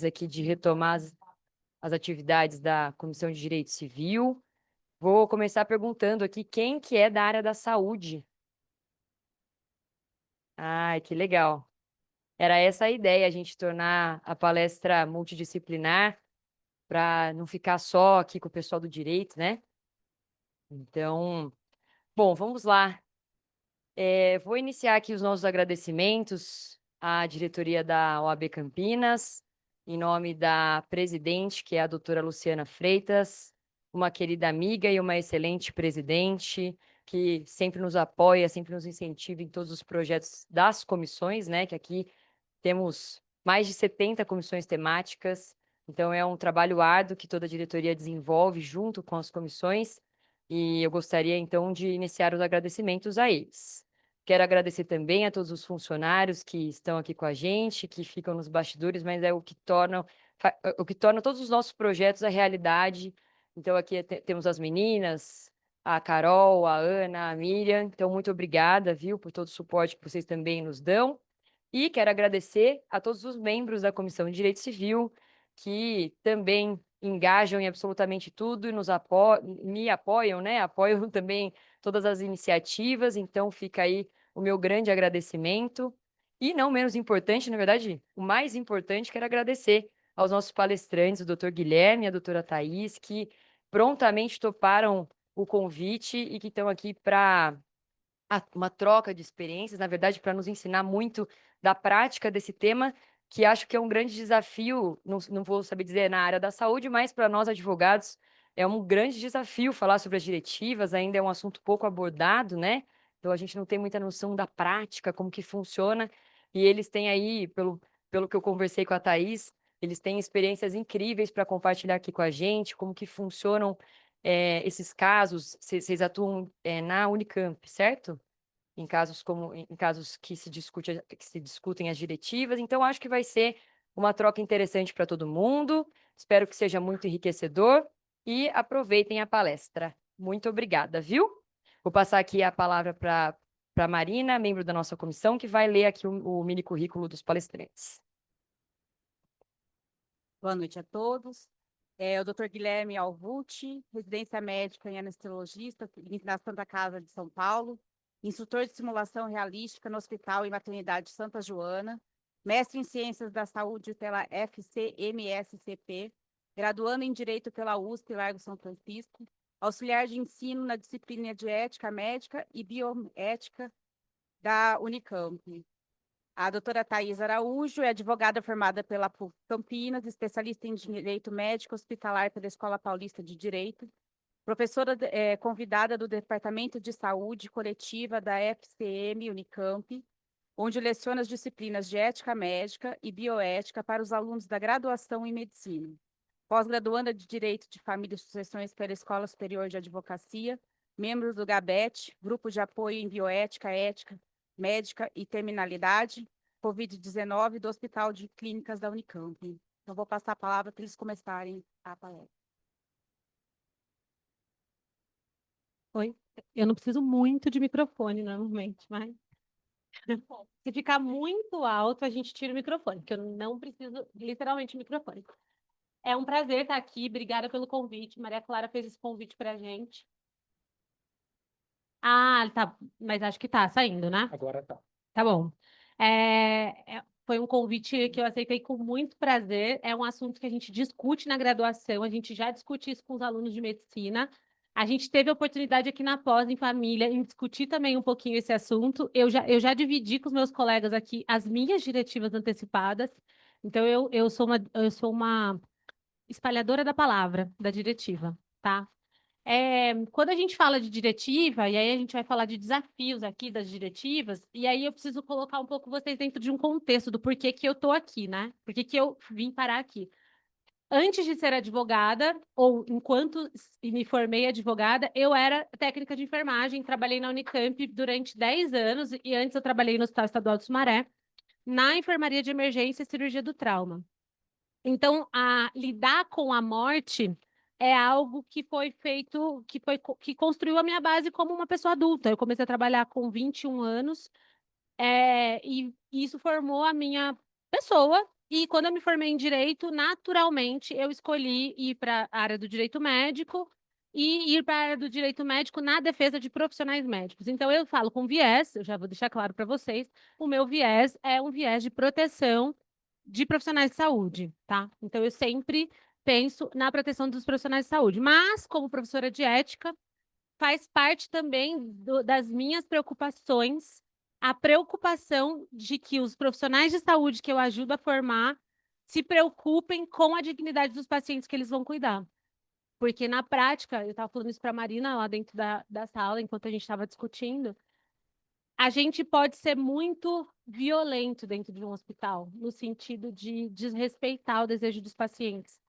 aqui de retomar as atividades da Comissão de Direito Civil. Vou começar perguntando aqui quem que é da área da saúde. Ai, que legal. Era essa a ideia, a gente tornar a palestra multidisciplinar para não ficar só aqui com o pessoal do direito, né? Então, bom, vamos lá. Vou iniciar aqui os nossos agradecimentos à diretoria da OAB Campinas, em nome da presidente, que é a doutora Luciana Freitas, uma querida amiga e uma excelente presidente, que sempre nos apoia, sempre nos incentiva em todos os projetos das comissões, né? Que aqui temos mais de 70 comissões temáticas, então é um trabalho árduo que toda a diretoria desenvolve junto com as comissões, e eu gostaria então de iniciar os agradecimentos a eles. Quero agradecer também a todos os funcionários que estão aqui com a gente, que ficam nos bastidores, mas é o que torna todos os nossos projetos a realidade. Então, aqui temos as meninas, a Carol, a Ana, a Miriam. Então, muito obrigada, viu, por todo o suporte que vocês também nos dão. E quero agradecer a todos os membros da Comissão de Direito Civil, que também engajam em absolutamente tudo e me apoiam, né? Apoiam também todas as iniciativas. Então, fica aí o meu grande agradecimento. E não menos importante, na verdade, o mais importante, quero agradecer aos nossos palestrantes, o doutor Guilherme e a doutora Thais, que prontamente toparam o convite e que estão aqui para uma troca de experiências, na verdade, para nos ensinar muito da prática desse tema, que acho que é um grande desafio, não vou saber dizer na área da saúde, mas para nós advogados é um grande desafio falar sobre as diretivas, ainda é um assunto pouco abordado, né? Então a gente não tem muita noção da prática, como que funciona, e eles têm aí, pelo que eu conversei com a Thais, eles têm experiências incríveis para compartilhar aqui com a gente, como que funcionam esses casos. Vocês atuam na Unicamp, certo? Em casos que se discutem as diretivas. Então, acho que vai ser uma troca interessante para todo mundo. Espero que seja muito enriquecedor e aproveitem a palestra. Muito obrigada, viu? Vou passar aqui a palavra para Marina, membro da nossa comissão, que vai ler aqui o mini currículo dos palestrantes. Boa noite a todos. O Dr. Guilherme Alvucci, residência médica em anestesiologista na Santa Casa de São Paulo, instrutor de simulação realística no Hospital e Maternidade Santa Joana, mestre em Ciências da Saúde pela FCMSCP, graduando em Direito pela USP Largo São Francisco, auxiliar de ensino na disciplina de Ética Médica e Bioética da Unicamp. A doutora Thais Araújo é advogada formada pela PUC Campinas, especialista em Direito Médico Hospitalar pela Escola Paulista de Direito, professora convidada do Departamento de Saúde Coletiva da FCM Unicamp, onde leciona as disciplinas de Ética Médica e Bioética para os alunos da graduação em Medicina. Pós-graduanda de Direito de Família e Sucessões pela Escola Superior de Advocacia, membro do GABET, Grupo de Apoio em Bioética, Ética Médica e Terminalidade, Covid-19 do Hospital de Clínicas da Unicamp. Então, vou passar a palavra para eles começarem a palestra. Oi, eu não preciso muito de microfone normalmente, mas se ficar muito alto, a gente tira o microfone, que eu não preciso literalmente de microfone. É um prazer estar aqui, obrigada pelo convite. Maria Clara fez esse convite para a gente. Ah, tá, mas acho que tá saindo, né? Agora tá. Tá bom. Foi um convite que eu aceitei com muito prazer. É um assunto que a gente discute na graduação, a gente já discute isso com os alunos de medicina. A gente teve a oportunidade aqui na pós, em família, em discutir também um pouquinho esse assunto. Eu já dividi com os meus colegas aqui as minhas diretivas antecipadas. Então, eu sou uma espalhadora da palavra, da diretiva, tá? Quando a gente fala de diretiva, e aí a gente vai falar de desafios aqui das diretivas, e aí eu preciso colocar um pouco vocês dentro de um contexto do porquê que eu tô aqui, né? Por que que eu vim parar aqui? Antes de ser advogada, ou enquanto me formei advogada, eu era técnica de enfermagem, trabalhei na Unicamp durante 10 anos, e antes eu trabalhei no Hospital Estadual de Sumaré, na enfermaria de emergência e cirurgia do trauma. Então, lidar com a morte é algo que foi feito, que construiu a minha base como uma pessoa adulta. Eu comecei a trabalhar com 21 anos, e isso formou a minha pessoa E quando eu me formei em direito, naturalmente eu escolhi ir para a área do direito médico e ir para a área do direito médico na defesa de profissionais médicos. Então eu falo com viés, eu já vou deixar claro para vocês, o meu viés é um viés de proteção de profissionais de saúde, tá? Então eu sempre penso na proteção dos profissionais de saúde, mas como professora de ética, faz parte também das minhas preocupações, a preocupação de que os profissionais de saúde que eu ajudo a formar se preocupem com a dignidade dos pacientes que eles vão cuidar. Porque, na prática, eu estava falando isso para a Marina lá dentro da sala, enquanto a gente estava discutindo, a gente pode ser muito violento dentro de um hospital, no sentido de desrespeitar o desejo dos pacientes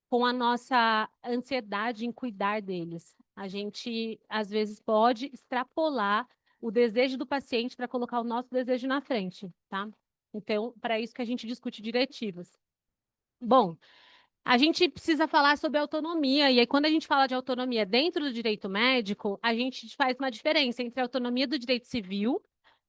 com a nossa ansiedade em cuidar deles. A gente, às vezes, pode extrapolar o desejo do paciente para colocar o nosso desejo na frente, tá? Então, para isso que a gente discute diretivas. Bom, a gente precisa falar sobre autonomia, e aí, quando a gente fala de autonomia dentro do direito médico, a gente faz uma diferença entre a autonomia do direito civil.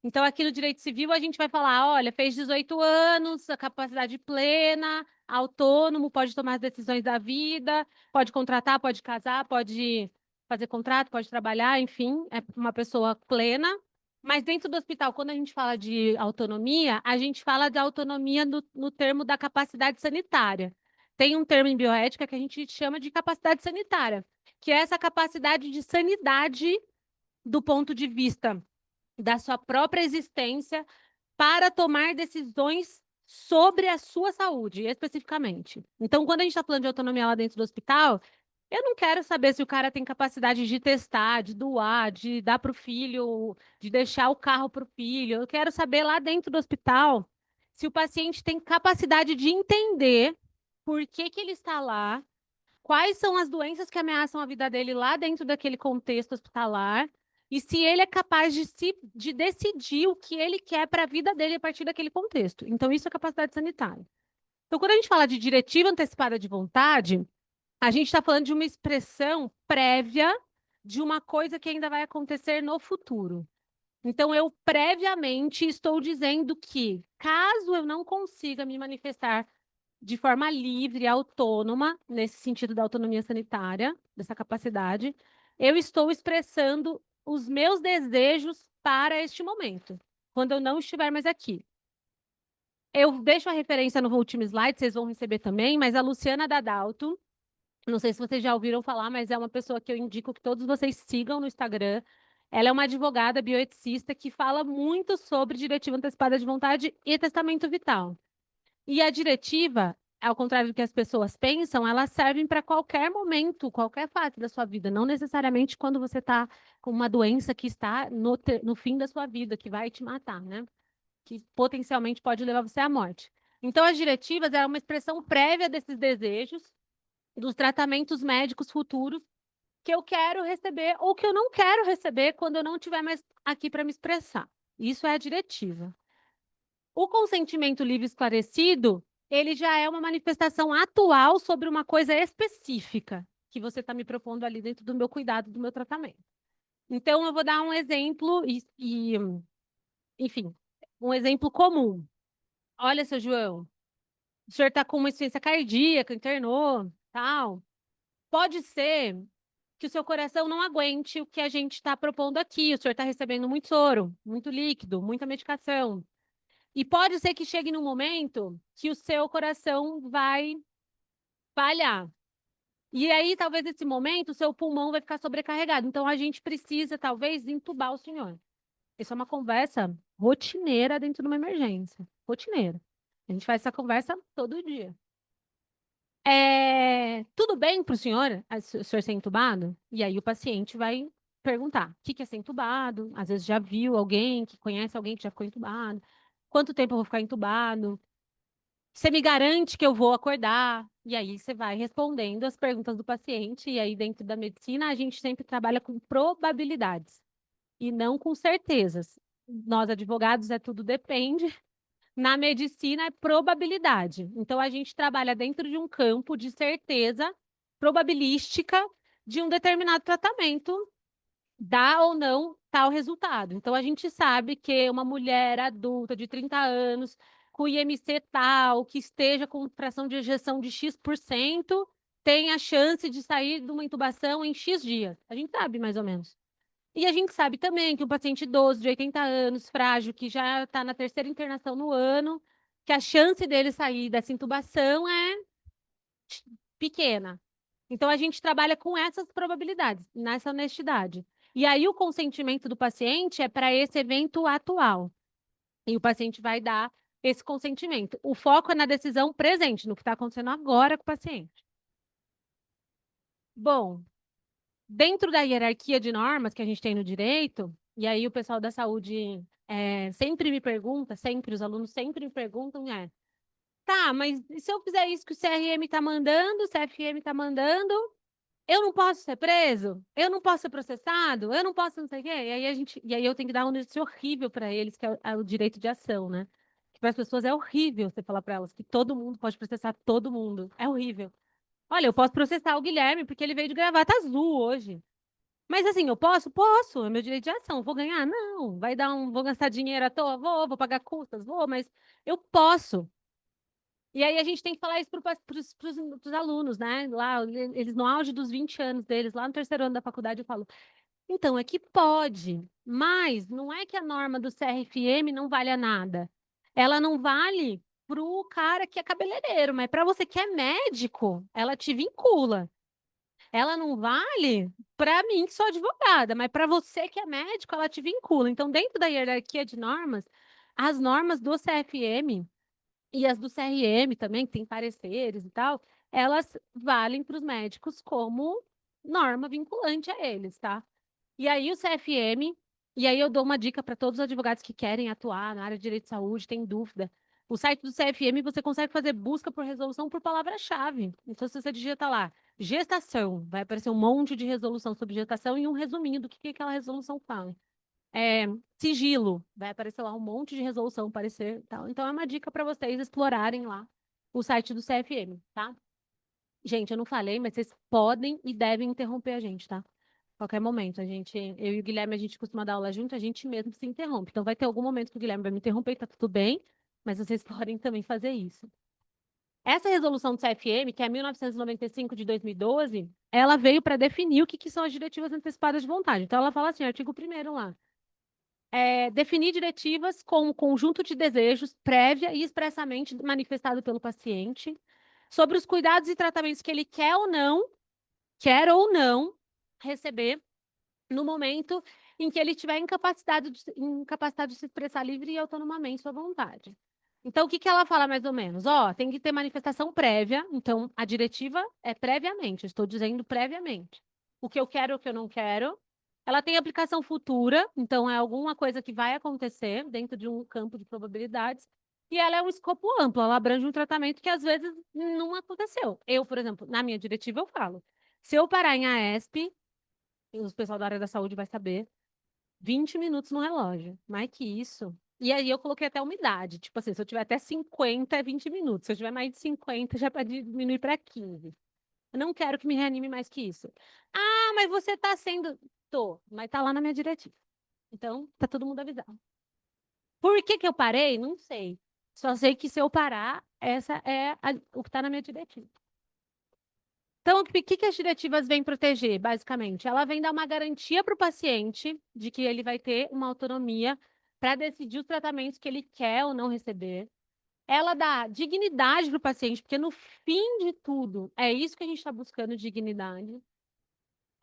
Então, aqui no direito civil, a gente vai falar: olha, fez 18 anos, a capacidade plena, autônomo, pode tomar as decisões da vida, pode contratar, pode casar, pode fazer contrato, pode trabalhar, enfim, é uma pessoa plena. Mas dentro do hospital, quando a gente fala de autonomia, a gente fala de autonomia no termo da capacidade sanitária. Tem um termo em bioética que a gente chama de capacidade sanitária, que é essa capacidade de sanidade do ponto de vista da sua própria existência para tomar decisões sobre a sua saúde, especificamente. Então, quando a gente está falando de autonomia lá dentro do hospital, eu não quero saber se o cara tem capacidade de testar, de doar, de dar para o filho, de deixar o carro para o filho. Eu quero saber lá dentro do hospital se o paciente tem capacidade de entender por que que ele está lá, quais são as doenças que ameaçam a vida dele lá dentro daquele contexto hospitalar, e se ele é capaz de decidir o que ele quer para a vida dele a partir daquele contexto. Então, isso é capacidade sanitária. Então, quando a gente fala de diretiva antecipada de vontade, a gente está falando de uma expressão prévia de uma coisa que ainda vai acontecer no futuro. Então, eu previamente estou dizendo que, caso eu não consiga me manifestar de forma livre, autônoma, nesse sentido da autonomia sanitária, dessa capacidade, eu estou expressando os meus desejos para este momento, quando eu não estiver mais aqui. Eu deixo a referência no último slide, vocês vão receber também, mas a Luciana Dadalto, não sei se vocês já ouviram falar, mas é uma pessoa que eu indico que todos vocês sigam no Instagram. Ela é uma advogada bioeticista que fala muito sobre diretiva antecipada de vontade e testamento vital. E a diretiva, ao contrário do que as pessoas pensam, elas servem para qualquer momento, qualquer fase da sua vida, não necessariamente quando você está com uma doença que está no fim da sua vida, que vai te matar, né? Que potencialmente pode levar você à morte. Então, as diretivas é uma expressão prévia desses desejos, dos tratamentos médicos futuros que eu quero receber ou que eu não quero receber quando eu não estiver mais aqui para me expressar. Isso é a diretiva. O consentimento livre e esclarecido, ele já é uma manifestação atual sobre uma coisa específica que você está me propondo ali dentro do meu cuidado, do meu tratamento. Então, eu vou dar um exemplo enfim, um exemplo comum. Olha, seu João, o senhor está com uma insuficiência cardíaca, internou, tal. Pode ser que o seu coração não aguente o que a gente está propondo aqui. O senhor está recebendo muito soro, muito líquido, muita medicação. E pode ser que chegue num momento que o seu coração vai falhar. E aí, talvez nesse momento, o seu pulmão vai ficar sobrecarregado. Então, a gente precisa, talvez, entubar o senhor. Isso é uma conversa rotineira dentro de uma emergência. Rotineira. A gente faz essa conversa todo dia. Tudo bem para o senhor ser entubado? E aí o paciente vai perguntar: o que é ser entubado? Às vezes já viu alguém que conhece alguém que já ficou entubado. Quanto tempo eu vou ficar entubado? Você me garante que eu vou acordar? E aí você vai respondendo as perguntas do paciente. E aí, dentro da medicina, a gente sempre trabalha com probabilidades e não com certezas. Nós, advogados, tudo depende. Na medicina, é probabilidade. Então, a gente trabalha dentro de um campo de certeza probabilística de um determinado tratamento dar ou não tal resultado. Então, a gente sabe que uma mulher adulta de 30 anos com IMC tal, que esteja com fração de ejeção de X%, tem a chance de sair de uma intubação em X dias. A gente sabe, mais ou menos. E a gente sabe também que um paciente idoso de 80 anos, frágil, que já está na 3ª internação no ano, que a chance dele sair dessa intubação é pequena. Então, a gente trabalha com essas probabilidades, nessa honestidade. E aí, o consentimento do paciente é para esse evento atual. E o paciente vai dar esse consentimento. O foco é na decisão presente, no que está acontecendo agora com o paciente. Bom, dentro da hierarquia de normas que a gente tem no direito, e aí o pessoal da saúde sempre me pergunta, sempre, os alunos sempre me perguntam, tá, mas e se eu fizer isso que o CRM está mandando, o CFM está mandando, eu não posso ser preso? Eu não posso ser processado? Eu não posso não sei o quê? E aí eu tenho que dar uma notícia horrível para eles, que é o direito de ação, né? Que para as pessoas é horrível você falar para elas que todo mundo pode processar todo mundo. É horrível. Olha, eu posso processar o Guilherme porque ele veio de gravata azul hoje. Mas assim, eu posso? Posso, é meu direito de ação. Vou ganhar? Não. Vou gastar dinheiro à toa? Vou pagar custas? Vou, mas eu posso. E aí a gente tem que falar isso para os alunos, né? Lá, eles no auge dos 20 anos deles, lá no 3º ano da faculdade, eu falo, então, é que pode, mas não é que a norma do CRFM não vale a nada. Ela não vale para o cara que é cabeleireiro, mas para você que é médico, ela te vincula. Ela não vale para mim, que sou advogada, mas para você que é médico, ela te vincula. Então, dentro da hierarquia de normas, as normas do CFM e as do CRM também, que tem pareceres e tal, elas valem para os médicos como norma vinculante a eles, tá? E aí o CFM, e aí eu dou uma dica para todos os advogados que querem atuar na área de direito de saúde, tem dúvida. O site do CFM você consegue fazer busca por resolução por palavra-chave. Então, se você digita lá, gestação, vai aparecer um monte de resolução sobre gestação e um resuminho do que aquela resolução fala. Sigilo, vai aparecer lá um monte de resolução, parecer tal. Então, é uma dica para vocês explorarem lá o site do CFM, tá? Gente, eu não falei, mas vocês podem e devem interromper a gente, tá? Qualquer momento, eu e o Guilherme, a gente costuma dar aula junto, a gente mesmo se interrompe. Então, vai ter algum momento que o Guilherme vai me interromper, tá tudo bem, mas vocês podem também fazer isso. Essa resolução do CFM, que é 1995 de 2012, ela veio para definir o que são as diretivas antecipadas de vontade. Então, ela fala assim, artigo 1º lá. Definir diretivas com um conjunto de desejos prévia e expressamente manifestado pelo paciente sobre os cuidados e tratamentos que ele quer ou não receber no momento em que ele estiver incapacitado de se expressar livre e autonomamente sua vontade. Então, o que ela fala mais ou menos? Tem que ter manifestação prévia, então a diretiva é previamente, estou dizendo previamente. O que eu quero, o que eu não quero. Ela tem aplicação futura, então é alguma coisa que vai acontecer dentro de um campo de probabilidades. E ela é um escopo amplo, ela abrange um tratamento que às vezes não aconteceu. Eu, por exemplo, na minha diretiva eu falo, se eu parar em AESP, o pessoal da área da saúde vai saber, 20 minutos no relógio, mais que isso. E aí eu coloquei até umidade, tipo assim, se eu tiver até 50 é 20 minutos, se eu tiver mais de 50 já é para diminuir para 15. Eu não quero que me reanime mais que isso. Ah, mas você está sendo... Tô, mas tá lá na minha diretiva. Então, tá todo mundo avisado. Por que eu parei? Não sei. Só sei que se eu parar, essa é o que está na minha diretiva. Então, o que as diretivas vêm proteger, basicamente? Ela vem dar uma garantia para o paciente de que ele vai ter uma autonomia para decidir os tratamentos que ele quer ou não receber. Ela dá dignidade para o paciente, porque no fim de tudo, é isso que a gente está buscando, dignidade.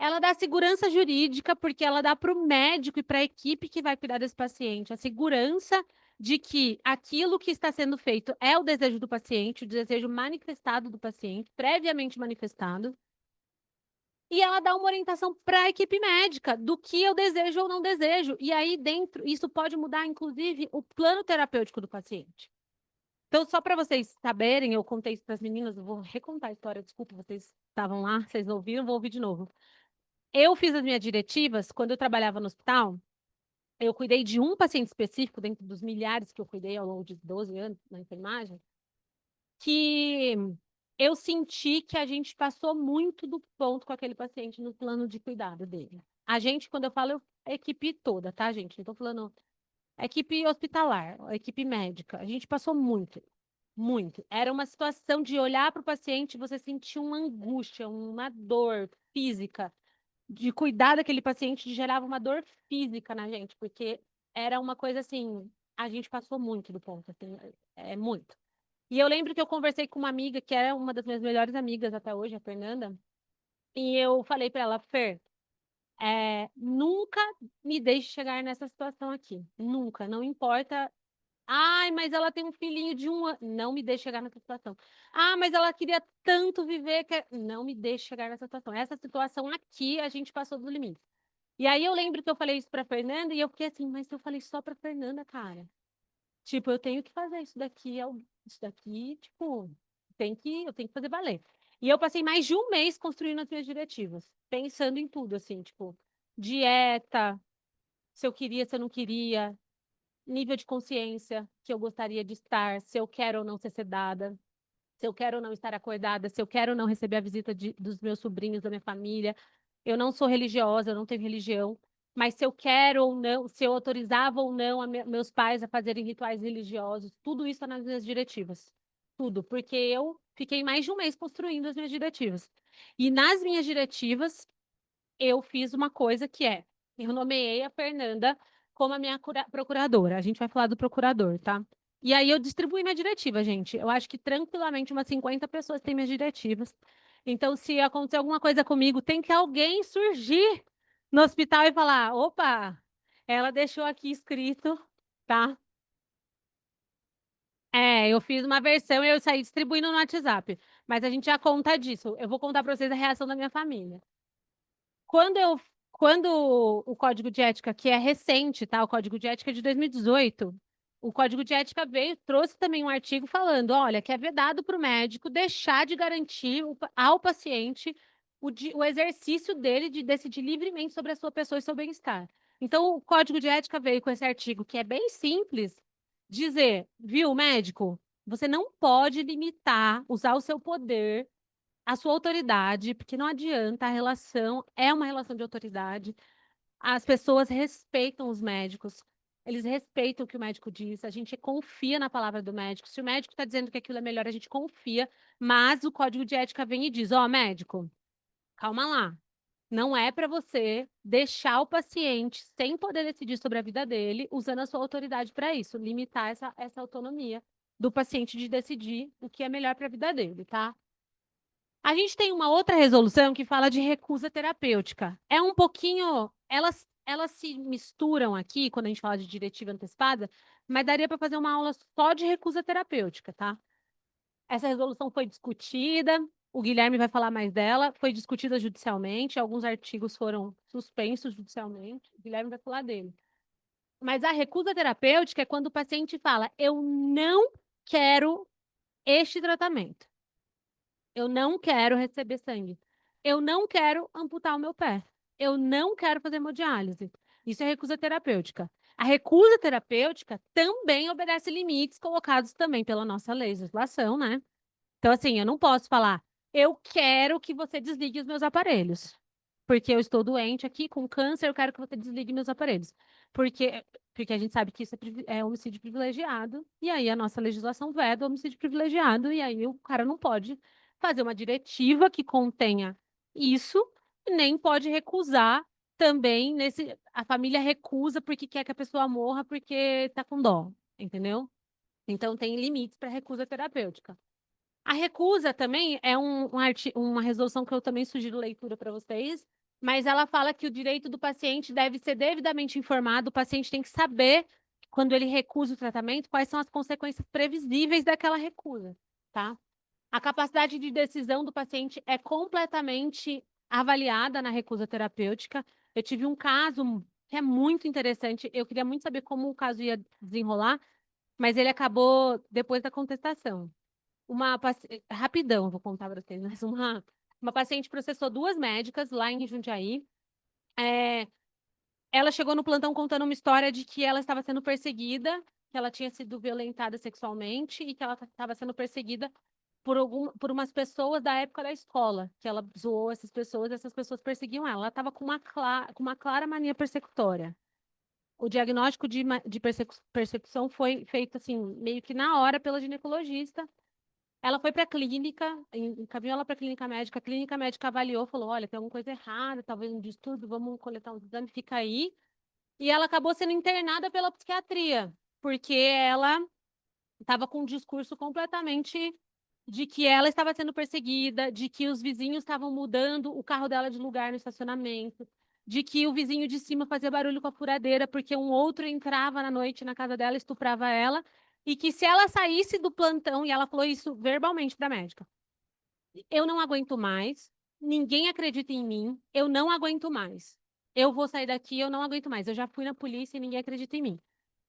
Ela dá segurança jurídica, porque ela dá para o médico e para a equipe que vai cuidar desse paciente a segurança de que aquilo que está sendo feito é o desejo do paciente, o desejo manifestado do paciente, previamente manifestado. E ela dá uma orientação para a equipe médica do que eu desejo ou não desejo. E aí dentro, isso pode mudar, inclusive, o plano terapêutico do paciente. Então, só para vocês saberem, eu contei isso para as meninas, eu vou recontar a história, desculpa, vocês estavam lá, vocês ouviram, vou ouvir de novo. Eu fiz as minhas diretivas quando eu trabalhava no hospital. Eu cuidei de um paciente específico, dentro dos milhares que eu cuidei ao longo de 12 anos na enfermagem, que eu senti que a gente passou muito do ponto com aquele paciente no plano de cuidado dele. A gente, quando eu falo, a equipe toda, tá, gente? Não estou falando A equipe hospitalar, a equipe médica, a gente passou muito, muito. Era uma situação de olhar para o paciente e você sentir uma angústia, uma dor física, de cuidar daquele paciente, gerava uma dor física na gente, porque era uma coisa assim, a gente passou muito do ponto, assim, muito. E eu lembro que eu conversei com uma amiga, que era uma das minhas melhores amigas até hoje, a Fernanda, e eu falei para ela, Fer, nunca me deixe chegar nessa situação aqui. Nunca, não importa. Ai, mas ela tem um filhinho de 1 ano. Não me deixe chegar nessa situação. Ah, mas ela queria tanto viver que. Não me deixe chegar nessa situação. Essa situação aqui, a gente passou do limite. E aí eu lembro que eu falei isso pra Fernanda e eu fiquei assim, mas eu falei só pra Fernanda, cara. Tipo, eu tenho que fazer isso daqui, tipo, eu tenho que fazer valer. E eu passei mais de 1 mês construindo as minhas diretivas, pensando em tudo, assim, tipo, dieta, se eu queria, se eu não queria, nível de consciência que eu gostaria de estar, se eu quero ou não ser sedada, se eu quero ou não estar acordada, se eu quero ou não receber a visita dos meus sobrinhos, da minha família. Eu não sou religiosa, eu não tenho religião, mas se eu quero ou não, se eu autorizava ou não meus pais a fazerem rituais religiosos, tudo isso está nas minhas diretivas. Tudo, porque eu fiquei mais de 1 mês construindo as minhas diretivas. E nas minhas diretivas, eu fiz uma coisa que eu nomeei a Fernanda como a minha procuradora. A gente vai falar do procurador, tá? E aí eu distribuí minha diretiva, gente. Eu acho que tranquilamente umas 50 pessoas têm minhas diretivas. Então, se acontecer alguma coisa comigo, tem que alguém surgir no hospital e falar: opa, ela deixou aqui escrito, tá? Eu fiz uma versão e eu saí distribuindo no WhatsApp. Mas a gente já conta disso. Eu vou contar para vocês a reação da minha família. Quando eu, quando o Código de Ética, que é recente, tá? O Código de Ética é de 2018. O Código de Ética trouxe também um artigo falando, olha, que é vedado para o médico deixar de garantir ao paciente o exercício dele de decidir livremente sobre a sua pessoa e seu bem-estar. Então, o Código de Ética veio com esse artigo, que é bem simples, dizer, viu, médico, você não pode limitar, usar o seu poder, a sua autoridade, porque não adianta, a relação é uma relação de autoridade. As pessoas respeitam os médicos, eles respeitam o que o médico diz, a gente confia na palavra do médico. Se o médico está dizendo que aquilo é melhor, a gente confia, mas o código de ética vem e diz: ó, médico, calma lá. Não é para você deixar o paciente sem poder decidir sobre a vida dele, usando a sua autoridade para isso, limitar essa autonomia do paciente de decidir o que é melhor para a vida dele, tá? A gente tem uma outra resolução que fala de recusa terapêutica. É um pouquinho. Elas se misturam aqui quando a gente fala de diretiva antecipada, mas daria para fazer uma aula só de recusa terapêutica, tá? Essa resolução foi discutida, o Guilherme vai falar mais dela, foi discutida judicialmente, alguns artigos foram suspensos judicialmente, o Guilherme vai falar dele. Mas a recusa terapêutica é quando o paciente fala: eu não quero este tratamento. Eu não quero receber sangue. Eu não quero amputar o meu pé. Eu não quero fazer hemodiálise. Isso é recusa terapêutica. A recusa terapêutica também obedece limites colocados também pela nossa legislação, né? Então, assim, eu não posso falar, eu quero que você desligue os meus aparelhos. Porque eu estou doente aqui com câncer, eu quero que você desligue meus aparelhos. Porque a gente sabe que isso é homicídio privilegiado, e aí a nossa legislação veda o homicídio privilegiado, e aí o cara não pode fazer uma diretiva que contenha isso, e nem pode recusar também a família recusa porque quer que a pessoa morra porque está com dó, entendeu? Então tem limites para recusa terapêutica. A recusa também é uma resolução que eu também sugiro leitura para vocês, mas ela fala que o direito do paciente deve ser devidamente informado, o paciente tem que saber, quando ele recusa o tratamento, quais são as consequências previsíveis daquela recusa, tá? A capacidade de decisão do paciente é completamente avaliada na recusa terapêutica. Eu tive um caso que é muito interessante, eu queria muito saber como o caso ia desenrolar, mas ele acabou depois da contestação. Rapidão, vou contar para vocês, mas uma paciente processou 2 médicas lá em Jundiaí. Ela chegou no plantão contando uma história de que ela estava sendo perseguida, que ela tinha sido violentada sexualmente e que ela estava sendo perseguida por umas pessoas da época da escola, que ela zoou essas pessoas perseguiam ela. Ela estava com uma clara mania persecutória. o diagnóstico de persecução foi feito assim, meio que na hora pela ginecologista. Ela foi para a clínica, encaminhou ela para a clínica médica avaliou, falou, olha, tem alguma coisa errada, talvez um distúrbio, vamos coletar uns exames, fica aí. E ela acabou sendo internada pela psiquiatria, porque ela estava com um discurso completamente de que ela estava sendo perseguida, de que os vizinhos estavam mudando o carro dela de lugar no estacionamento, de que o vizinho de cima fazia barulho com a furadeira porque um outro entrava na noite na casa dela, estuprava ela, e que se ela saísse do plantão, e ela falou isso verbalmente para a médica, eu não aguento mais, ninguém acredita em mim, eu não aguento mais. Eu vou sair daqui, eu não aguento mais. Eu já fui na polícia e ninguém acredita em mim.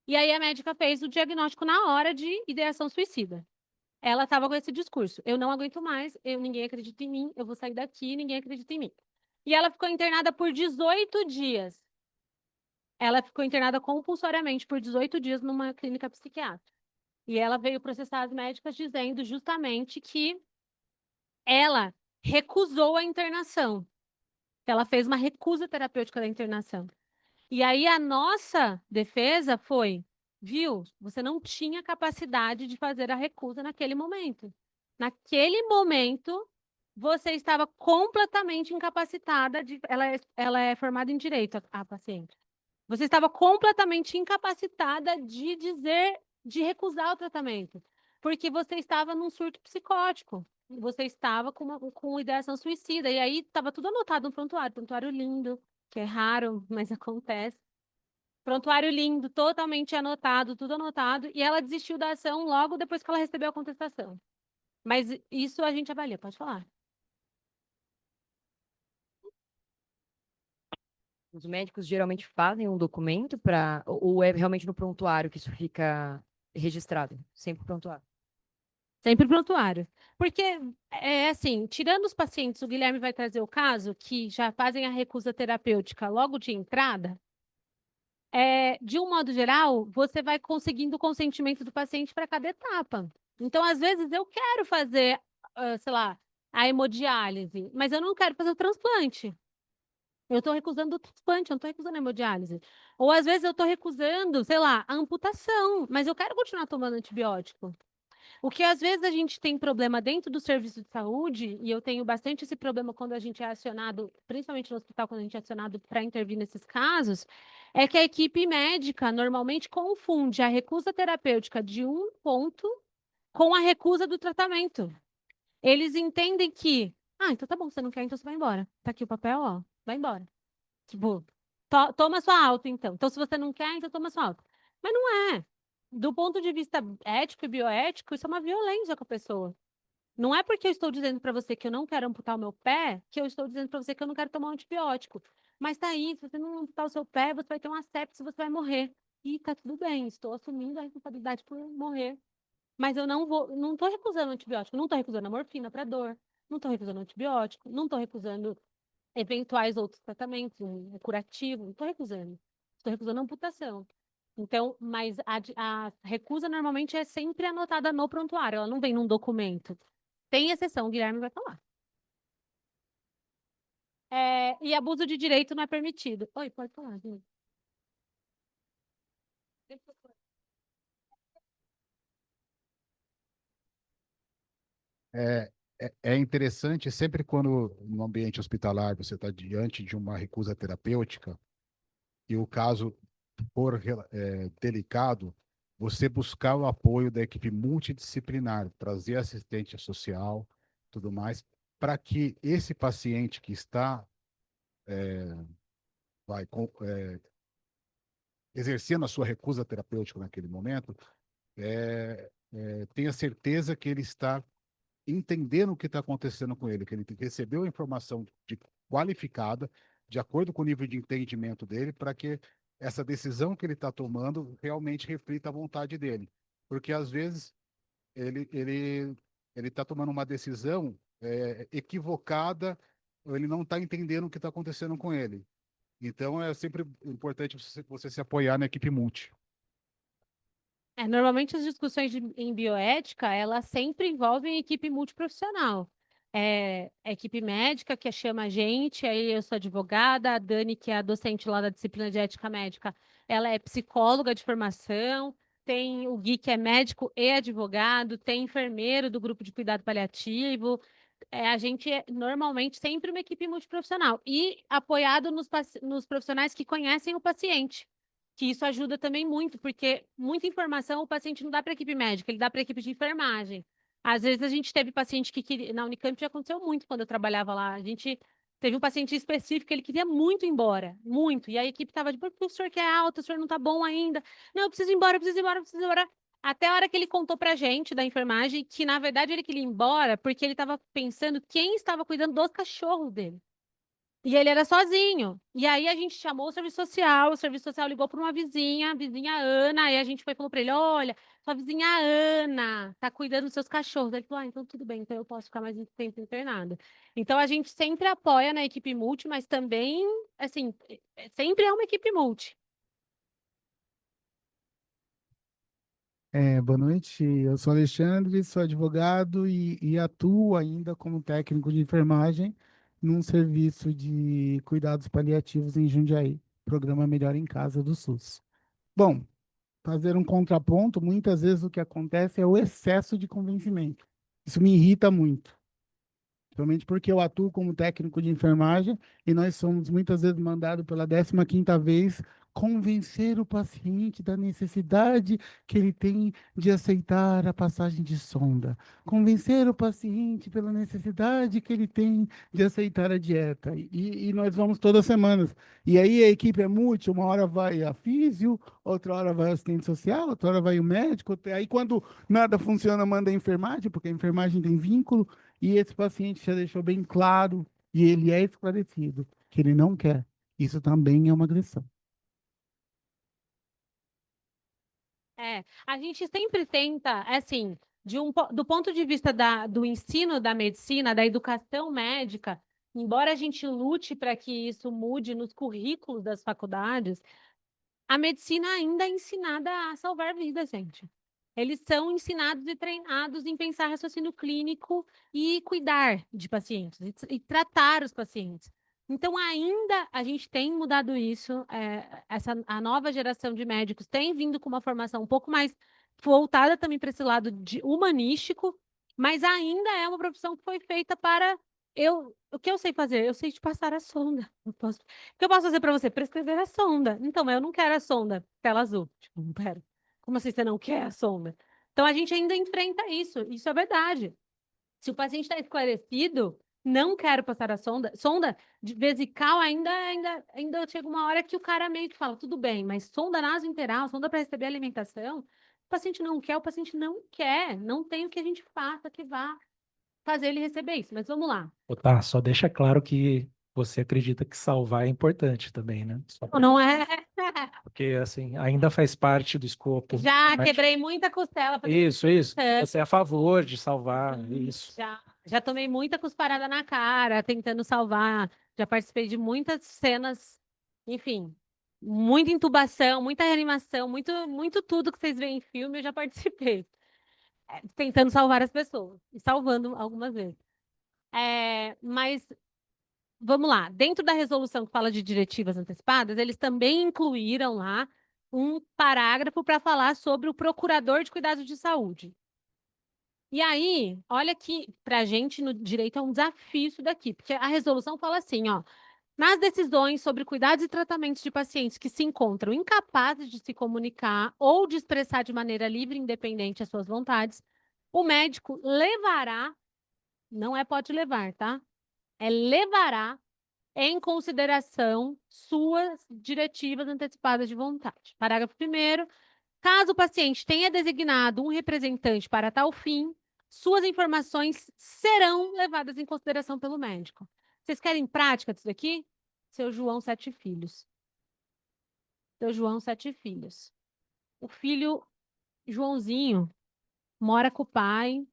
E aí a médica fez o diagnóstico na hora de ideação suicida. Ela estava com esse discurso: eu não aguento mais, ninguém acredita em mim, eu vou sair daqui, ninguém acredita em mim. E ela ficou internada por 18 dias. Ela ficou internada compulsoriamente por 18 dias numa clínica psiquiátrica. E ela veio processar as médicas dizendo justamente que ela recusou a internação. Ela fez uma recusa terapêutica da internação. E aí a nossa defesa foi, viu, você não tinha capacidade de fazer a recusa naquele momento. Naquele momento, você estava completamente incapacitada de. Ela é formada em direito, a paciente. Você estava completamente incapacitada de dizer, de recusar o tratamento, porque você estava num surto psicótico. Você estava com ideação suicida. E aí estava tudo anotado no prontuário lindo, que é raro, mas acontece. Prontuário lindo, totalmente anotado, tudo anotado. E ela desistiu da ação logo depois que ela recebeu a contestação. Mas isso a gente avalia, pode falar. Os médicos geralmente fazem um documento para. Ou é realmente no prontuário que isso fica registrado? Sempre prontuário. Sempre prontuário. Porque, é assim, tirando os pacientes, o Guilherme vai trazer o caso, que já fazem a recusa terapêutica logo de entrada, de um modo geral, você vai conseguindo o consentimento do paciente para cada etapa. Então, às vezes, eu quero fazer, sei lá, a hemodiálise, mas eu não quero fazer o transplante. Eu estou recusando o transplante, eu não estou recusando a hemodiálise. Ou, às vezes, eu estou recusando, sei lá, a amputação, mas eu quero continuar tomando antibiótico. O que às vezes a gente tem problema dentro do serviço de saúde, e eu tenho bastante esse problema quando a gente é acionado, principalmente no hospital, quando a gente é acionado para intervir nesses casos, é que a equipe médica normalmente confunde a recusa terapêutica de um ponto com a recusa do tratamento. Eles entendem que, então tá bom, você não quer, então você vai embora. Tá aqui o papel, ó, vai embora. Tipo, toma sua alta, então. Então, se você não quer, então toma sua alta. Mas não é. Do ponto de vista ético e bioético, isso é uma violência com a pessoa. Não é porque eu estou dizendo para você que eu não quero amputar o meu pé, que eu estou dizendo para você que eu não quero tomar um antibiótico. Mas tá aí, se você não amputar o seu pé, você vai ter uma sepse, você vai morrer. E tá tudo bem, estou assumindo a responsabilidade por morrer. Mas eu não estou recusando antibiótico, não estou recusando a morfina para dor, não estou recusando antibiótico, não estou recusando eventuais outros tratamentos, um curativo, não estou recusando. Estou recusando a amputação. Então, mas a recusa normalmente é sempre anotada no prontuário, ela não vem num documento. Tem exceção, o Guilherme vai falar. E abuso de direito não é permitido. Oi, pode falar, gente. É interessante, sempre quando no ambiente hospitalar você está diante de uma recusa terapêutica e o caso for delicado, você buscar o apoio da equipe multidisciplinar, trazer assistente social, tudo mais, para que esse paciente que está vai, exercendo a sua recusa terapêutica naquele momento, tenha certeza que ele está entendendo o que está acontecendo com ele, que ele recebeu a informação qualificada, de acordo com o nível de entendimento dele, para que essa decisão que ele está tomando realmente reflita a vontade dele. Porque, às vezes, ele está tomando uma decisão equivocada, ou ele não está entendendo o que está acontecendo com ele. Então, é sempre importante você se apoiar na equipe multi. Normalmente as discussões em bioética, elas sempre envolvem equipe multiprofissional. A equipe médica que chama a gente, aí eu sou advogada, a Dani, que é a docente lá da disciplina de ética médica, ela é psicóloga de formação, tem o Gui, que é médico e advogado, tem enfermeiro do grupo de cuidado paliativo. A gente é normalmente sempre uma equipe multiprofissional e apoiado nos profissionais que conhecem o paciente, que isso ajuda também muito, porque muita informação o paciente não dá para a equipe médica, ele dá para a equipe de enfermagem. Às vezes a gente teve paciente que queria, na Unicamp já aconteceu muito quando eu trabalhava lá, a gente teve um paciente específico, ele queria muito ir embora, muito, e a equipe estava de, porque o senhor quer alta, o senhor não está bom ainda, não, eu preciso ir embora, eu preciso ir embora, eu preciso ir embora. Até a hora que ele contou pra gente da enfermagem que, na verdade, ele queria ir embora porque ele estava pensando quem estava cuidando dos cachorros dele. E ele era sozinho. E aí a gente chamou o serviço social ligou para uma vizinha, a vizinha Ana, e a gente foi e falou para ele: olha, sua vizinha Ana tá cuidando dos seus cachorros. Ele falou: ah, então tudo bem, então eu posso ficar mais um tempo internada. Então a gente sempre apoia na equipe multi, mas também, assim, sempre é uma equipe multi. Boa noite, eu sou Alexandre, sou advogado e atuo ainda como técnico de enfermagem num serviço de cuidados paliativos em Jundiaí, programa Melhor em Casa do SUS. Bom, fazer um contraponto, muitas vezes o que acontece é o excesso de convencimento. Isso me irrita muito. Principalmente porque eu atuo como técnico de enfermagem e nós somos muitas vezes mandados pela 15ª vez convencer o paciente da necessidade que ele tem de aceitar a passagem de sonda. Convencer o paciente pela necessidade que ele tem de aceitar a dieta. E nós vamos todas as semanas. E aí a equipe é multi, uma hora vai a físio, outra hora vai o assistente social, outra hora vai o médico. Aí quando nada funciona, manda a enfermagem, porque a enfermagem tem vínculo. E esse paciente já deixou bem claro, e ele é esclarecido, que ele não quer. Isso também é uma agressão. A gente sempre tenta, assim, do ponto de vista do ensino da medicina, da educação médica, embora a gente lute para que isso mude nos currículos das faculdades, a medicina ainda é ensinada a salvar vidas, gente. Eles são ensinados e treinados em pensar raciocínio clínico e cuidar de pacientes, e tratar os pacientes. Então, ainda a gente tem mudado isso. A nova geração de médicos tem vindo com uma formação um pouco mais voltada também para esse lado humanístico, mas ainda é uma profissão que foi feita para o que eu sei fazer? Eu sei te passar a sonda. O que eu posso fazer para você? Prescrever a sonda. Então, eu não quero a sonda, tela azul. Tipo, não quero. Como assim você não quer a sonda? Então, a gente ainda enfrenta isso. Isso é verdade. Se o paciente está esclarecido, não quero passar a sonda. Sonda de vesical ainda chega uma hora que o cara meio que fala, tudo bem, mas sonda nasointeral, sonda para receber alimentação, o paciente não quer, o paciente não quer. Não tem o que a gente faça que vá fazer ele receber isso. Mas vamos lá. Tá, só deixa claro que você acredita que salvar é importante também, né? Não é. Porque, assim, ainda faz parte do escopo. Já Mas- quebrei muita costela. Isso, isso. É. Você é a favor de salvar, isso. Já tomei muita cusparada na cara, tentando salvar. Já participei de muitas cenas, enfim, muita intubação, muita reanimação, muito tudo que vocês veem em filme, eu já participei. Tentando salvar as pessoas, e salvando algumas vezes. Mas vamos lá, dentro da resolução que fala de diretivas antecipadas, eles também incluíram lá um parágrafo para falar sobre o procurador de cuidados de saúde. E aí, olha que para a gente no direito é um desafio isso daqui, porque a resolução fala assim, ó, nas decisões sobre cuidados e tratamentos de pacientes que se encontram incapazes de se comunicar ou de expressar de maneira livre e independente as suas vontades, o médico levará, não é pode levar, tá? É levará em consideração suas diretivas antecipadas de vontade. Parágrafo 1º, caso o paciente tenha designado um representante para tal fim, suas informações serão levadas em consideração pelo médico. Vocês querem prática disso aqui? Seu João, 7 filhos. Seu João, 7 filhos. O filho Joãozinho mora com o pai,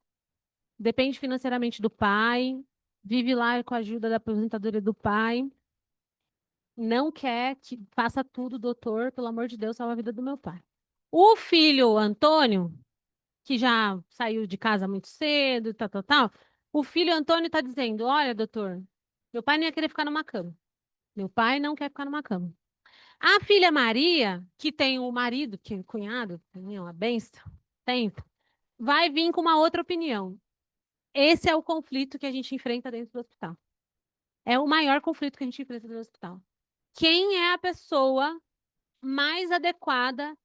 depende financeiramente do pai, vive lá com a ajuda da aposentadoria do pai, não quer que faça tudo, doutor, pelo amor de Deus, salva a vida do meu pai. O filho Antônio, que já saiu de casa muito cedo, tal. O filho Antônio está dizendo: olha, doutor, meu pai não ia querer ficar numa cama. Meu pai não quer ficar numa cama. A filha Maria, que tem o marido, que é o cunhado, também é uma benção, tempo, vai vir com uma outra opinião. Esse é o conflito que a gente enfrenta dentro do hospital. É o maior conflito que a gente enfrenta dentro do hospital. Quem é a pessoa mais adequada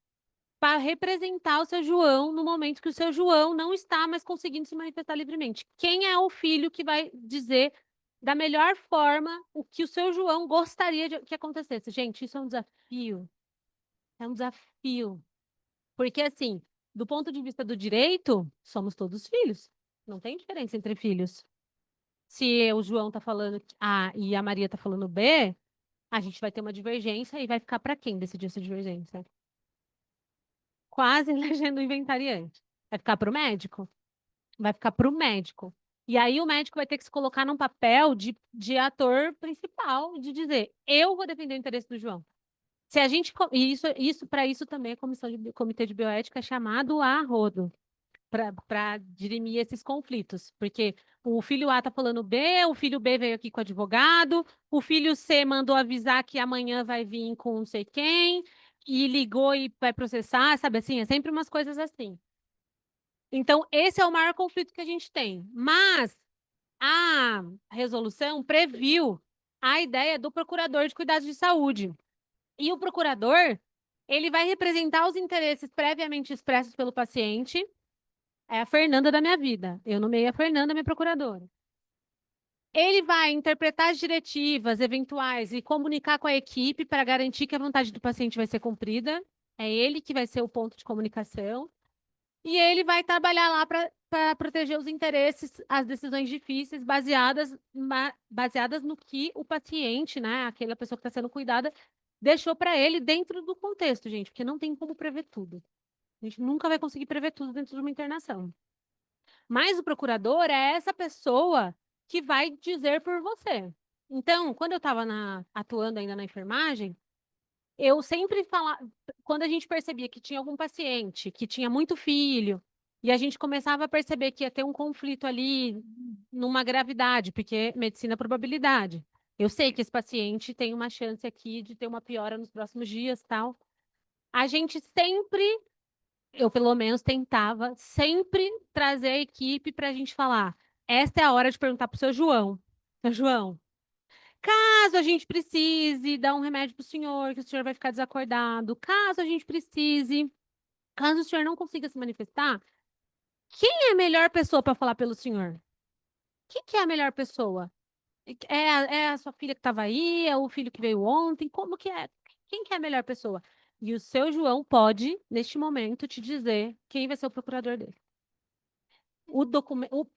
para representar o seu João no momento que o seu João não está mais conseguindo se manifestar livremente? Quem é o filho que vai dizer da melhor forma o que o seu João gostaria que acontecesse? Gente, isso é um desafio. É um desafio. Porque, assim, do ponto de vista do direito, somos todos filhos. Não tem diferença entre filhos. Se o João está falando A e a Maria está falando B, a gente vai ter uma divergência e vai ficar para quem decidir essa divergência? Quase elegendo o inventariante. Vai ficar para o médico? Vai ficar para o médico. E aí o médico vai ter que se colocar num papel de ator principal, de dizer, eu vou defender o interesse do João. Se a gente, e isso para isso também a comitê de bioética é chamado a rodo, para dirimir esses conflitos. Porque o filho A está falando B, o filho B veio aqui com o advogado, o filho C mandou avisar que amanhã vai vir com não sei quem, e ligou e vai processar, sabe assim? É sempre umas coisas assim. Então, esse é o maior conflito que a gente tem. Mas a resolução previu a ideia do procurador de cuidados de saúde. E o procurador, ele vai representar os interesses previamente expressos pelo paciente. É a Fernanda da minha vida. Eu nomeei a Fernanda, minha procuradora. Ele vai interpretar as diretivas eventuais e comunicar com a equipe para garantir que a vontade do paciente vai ser cumprida. É ele que vai ser o ponto de comunicação. E ele vai trabalhar lá para proteger os interesses, as decisões difíceis, baseadas no que o paciente, né, aquela pessoa que está sendo cuidada, deixou para ele dentro do contexto, gente, porque não tem como prever tudo. A gente nunca vai conseguir prever tudo dentro de uma internação. Mas o procurador é essa pessoa que vai dizer por você. Então, quando eu estava atuando ainda na enfermagem, eu sempre falava, quando a gente percebia que tinha algum paciente que tinha muito filho, e a gente começava a perceber que ia ter um conflito ali numa gravidade, porque medicina é probabilidade. Eu sei que esse paciente tem uma chance aqui de ter uma piora nos próximos dias, tal. A gente sempre, eu pelo menos tentava, sempre trazer a equipe para a gente falar. Esta é a hora de perguntar para o seu João. Seu João, caso a gente precise dar um remédio para o senhor, que o senhor vai ficar desacordado, caso a gente precise, caso o senhor não consiga se manifestar, quem é a melhor pessoa para falar pelo senhor? Quem que é a melhor pessoa? É a sua filha que estava aí? É o filho que veio ontem? Como que é? Quem que é a melhor pessoa? E o seu João pode, neste momento, te dizer quem vai ser o procurador dele. O documento.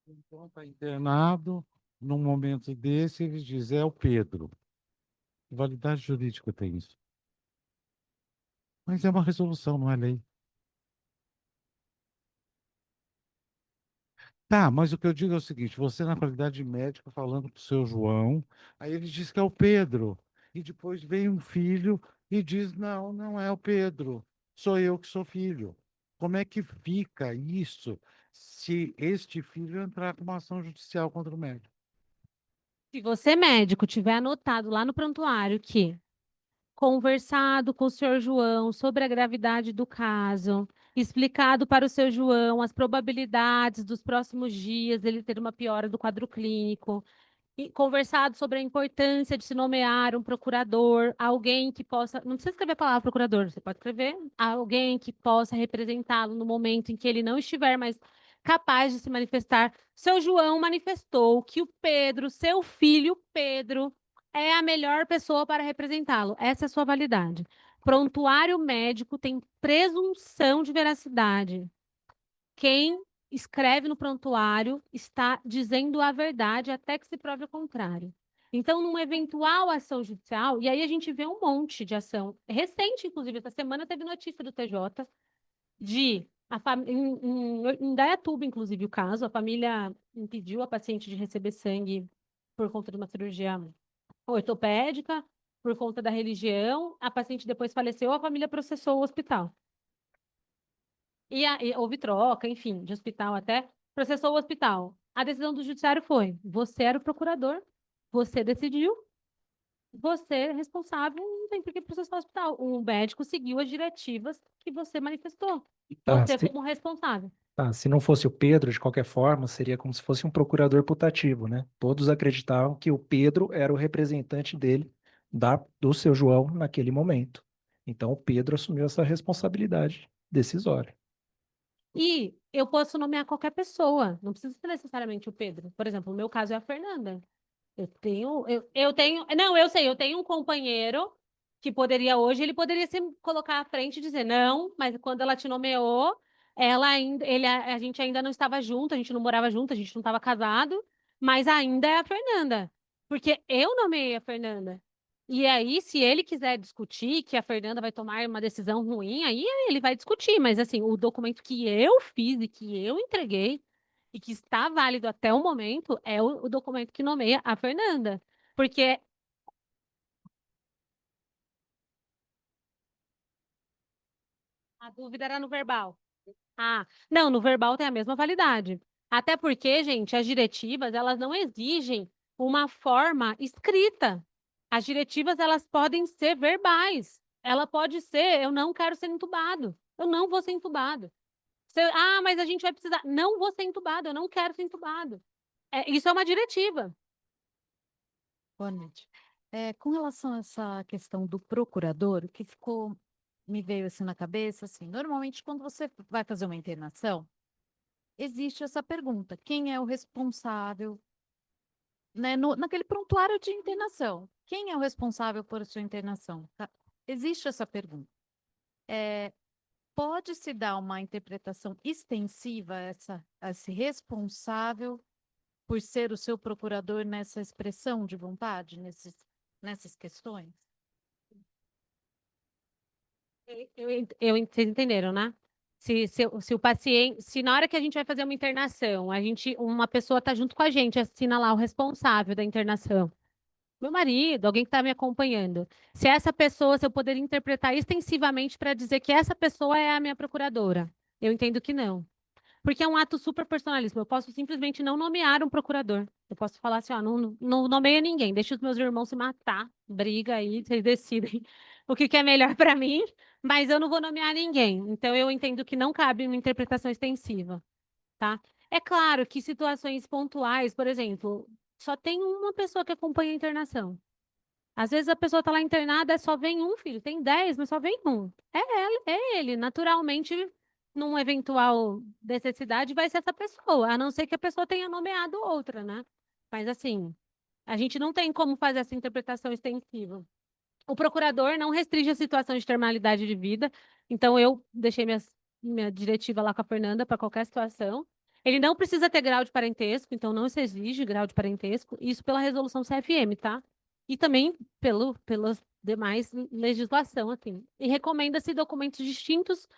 Então, está internado, num momento desse, eles dizem, é o Pedro. Que validade jurídica tem isso? Mas é uma resolução, não é lei. Tá, mas o que eu digo é o seguinte, você na qualidade de médico falando para o seu João, aí ele diz que é o Pedro, e depois vem um filho e diz, não, não é o Pedro, sou eu que sou filho. Como é que fica isso se este filho entrar com uma ação judicial contra o médico? Se você, médico, tiver anotado lá no prontuário que conversado com o senhor João sobre a gravidade do caso, explicado para o seu João as probabilidades dos próximos dias ele ter uma piora do quadro clínico, e conversado sobre a importância de se nomear um procurador, alguém que possa, não precisa escrever a palavra procurador, você pode escrever alguém que possa representá-lo no momento em que ele não estiver mais capaz de se manifestar. Seu João manifestou que o Pedro, seu filho Pedro, é a melhor pessoa para representá-lo. Essa é a sua validade. Prontuário médico tem presunção de veracidade. Quem escreve no prontuário está dizendo a verdade até que se prove o contrário. Então, numa eventual ação judicial, e aí a gente vê um monte de ação recente, inclusive, essa semana teve notícia do TJ em Indaiatuba, inclusive, o caso, a família impediu a paciente de receber sangue por conta de uma cirurgia ortopédica, por conta da religião, a paciente depois faleceu, a família processou o hospital. E houve troca, enfim, de hospital até, processou o hospital. A decisão do judiciário foi: você era o procurador, Você decidiu, você é responsável, não tem por que processar o hospital. O médico seguiu as diretivas que você manifestou. Tá, Você se, como responsável. tá, se não fosse o Pedro, de qualquer forma, seria como se fosse um procurador putativo, né? Todos acreditavam que o Pedro era o representante dele, do seu João, naquele momento. Então, o Pedro assumiu essa responsabilidade decisória. E eu posso nomear qualquer pessoa, não precisa ser necessariamente o Pedro. Por exemplo, no meu caso é a Fernanda. Eu tenho, não, eu sei, eu tenho um companheiro que poderia hoje, ele poderia se colocar à frente e dizer não, mas quando ela te nomeou, ela ainda, a gente ainda não estava junto, a gente não morava junto, a gente não estava casado, mas ainda é a Fernanda, porque eu nomeei a Fernanda. E aí, se ele quiser discutir que a Fernanda vai tomar uma decisão ruim, aí ele vai discutir, mas assim, o documento que eu fiz e que eu entreguei e que está válido até o momento é o documento que nomeia a Fernanda. Porque a dúvida era no verbal. Ah, não, no verbal tem a mesma validade. Até porque, gente, as diretivas, elas não exigem uma forma escrita. As diretivas, elas podem ser verbais. Ela pode ser, eu não quero ser entubado. Eu não vou ser entubado. Mas a gente vai precisar. Não vou ser entubado, eu não quero ser entubado. Isso é uma diretiva. Boa noite. Com relação a essa questão do procurador, o que me veio assim na cabeça, assim, normalmente quando você vai fazer uma internação, existe essa pergunta: quem é o responsável, né, naquele prontuário de internação? Quem é o responsável por sua internação? Tá? Existe essa pergunta. Pode-se dar uma interpretação extensiva a esse responsável por ser o seu procurador nessa expressão de vontade, nessas questões? Vocês entenderam, né? Se o paciente, se na hora que a gente vai fazer uma internação, uma pessoa está junto com a gente, assina lá o responsável da internação, meu marido, alguém que está me acompanhando. Se essa pessoa, se eu poderia interpretar extensivamente para dizer que essa pessoa é a minha procuradora, eu entendo que não. Porque é um ato super personalíssimo. Eu posso simplesmente não nomear um procurador. Eu posso falar assim, ó, não nomeia ninguém, deixa os meus irmãos se matar, briga aí, vocês decidem o que é melhor para mim, mas eu não vou nomear ninguém. Então eu entendo que não cabe uma interpretação extensiva, tá? É claro que situações pontuais, por exemplo, só tem uma pessoa que acompanha a internação. Às vezes a pessoa está lá internada, só vem um filho, tem 10, mas só vem um. É ele. Naturalmente, numa eventual necessidade, vai ser essa pessoa, a não ser que a pessoa tenha nomeado outra, né? Mas assim, a gente não tem como fazer essa interpretação extensiva. O procurador não restringe a situação de terminalidade de vida, então eu deixei minha diretiva lá com a Fernanda para qualquer situação. Ele não precisa ter grau de parentesco, então não se exige grau de parentesco, isso pela resolução CFM, tá? E também pelas demais legislação, assim. E recomenda-se documentos distintos,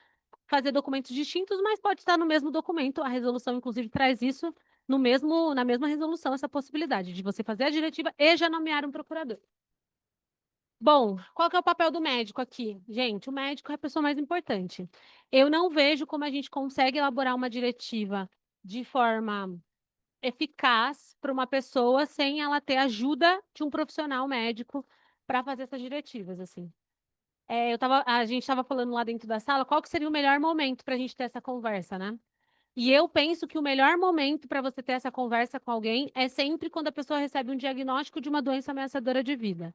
fazer documentos distintos, mas pode estar no mesmo documento. A resolução, inclusive, traz isso na mesma resolução, essa possibilidade de você fazer a diretiva e já nomear um procurador. Bom, qual que é o papel do médico aqui? Gente, o médico é a pessoa mais importante. Eu não vejo como a gente consegue elaborar uma diretiva de forma eficaz para uma pessoa sem ela ter ajuda de um profissional médico para fazer essas diretivas, assim. A gente estava falando lá dentro da sala qual que seria o melhor momento para a gente ter essa conversa, né? E eu penso que o melhor momento para você ter essa conversa com alguém é sempre quando a pessoa recebe um diagnóstico de uma doença ameaçadora de vida.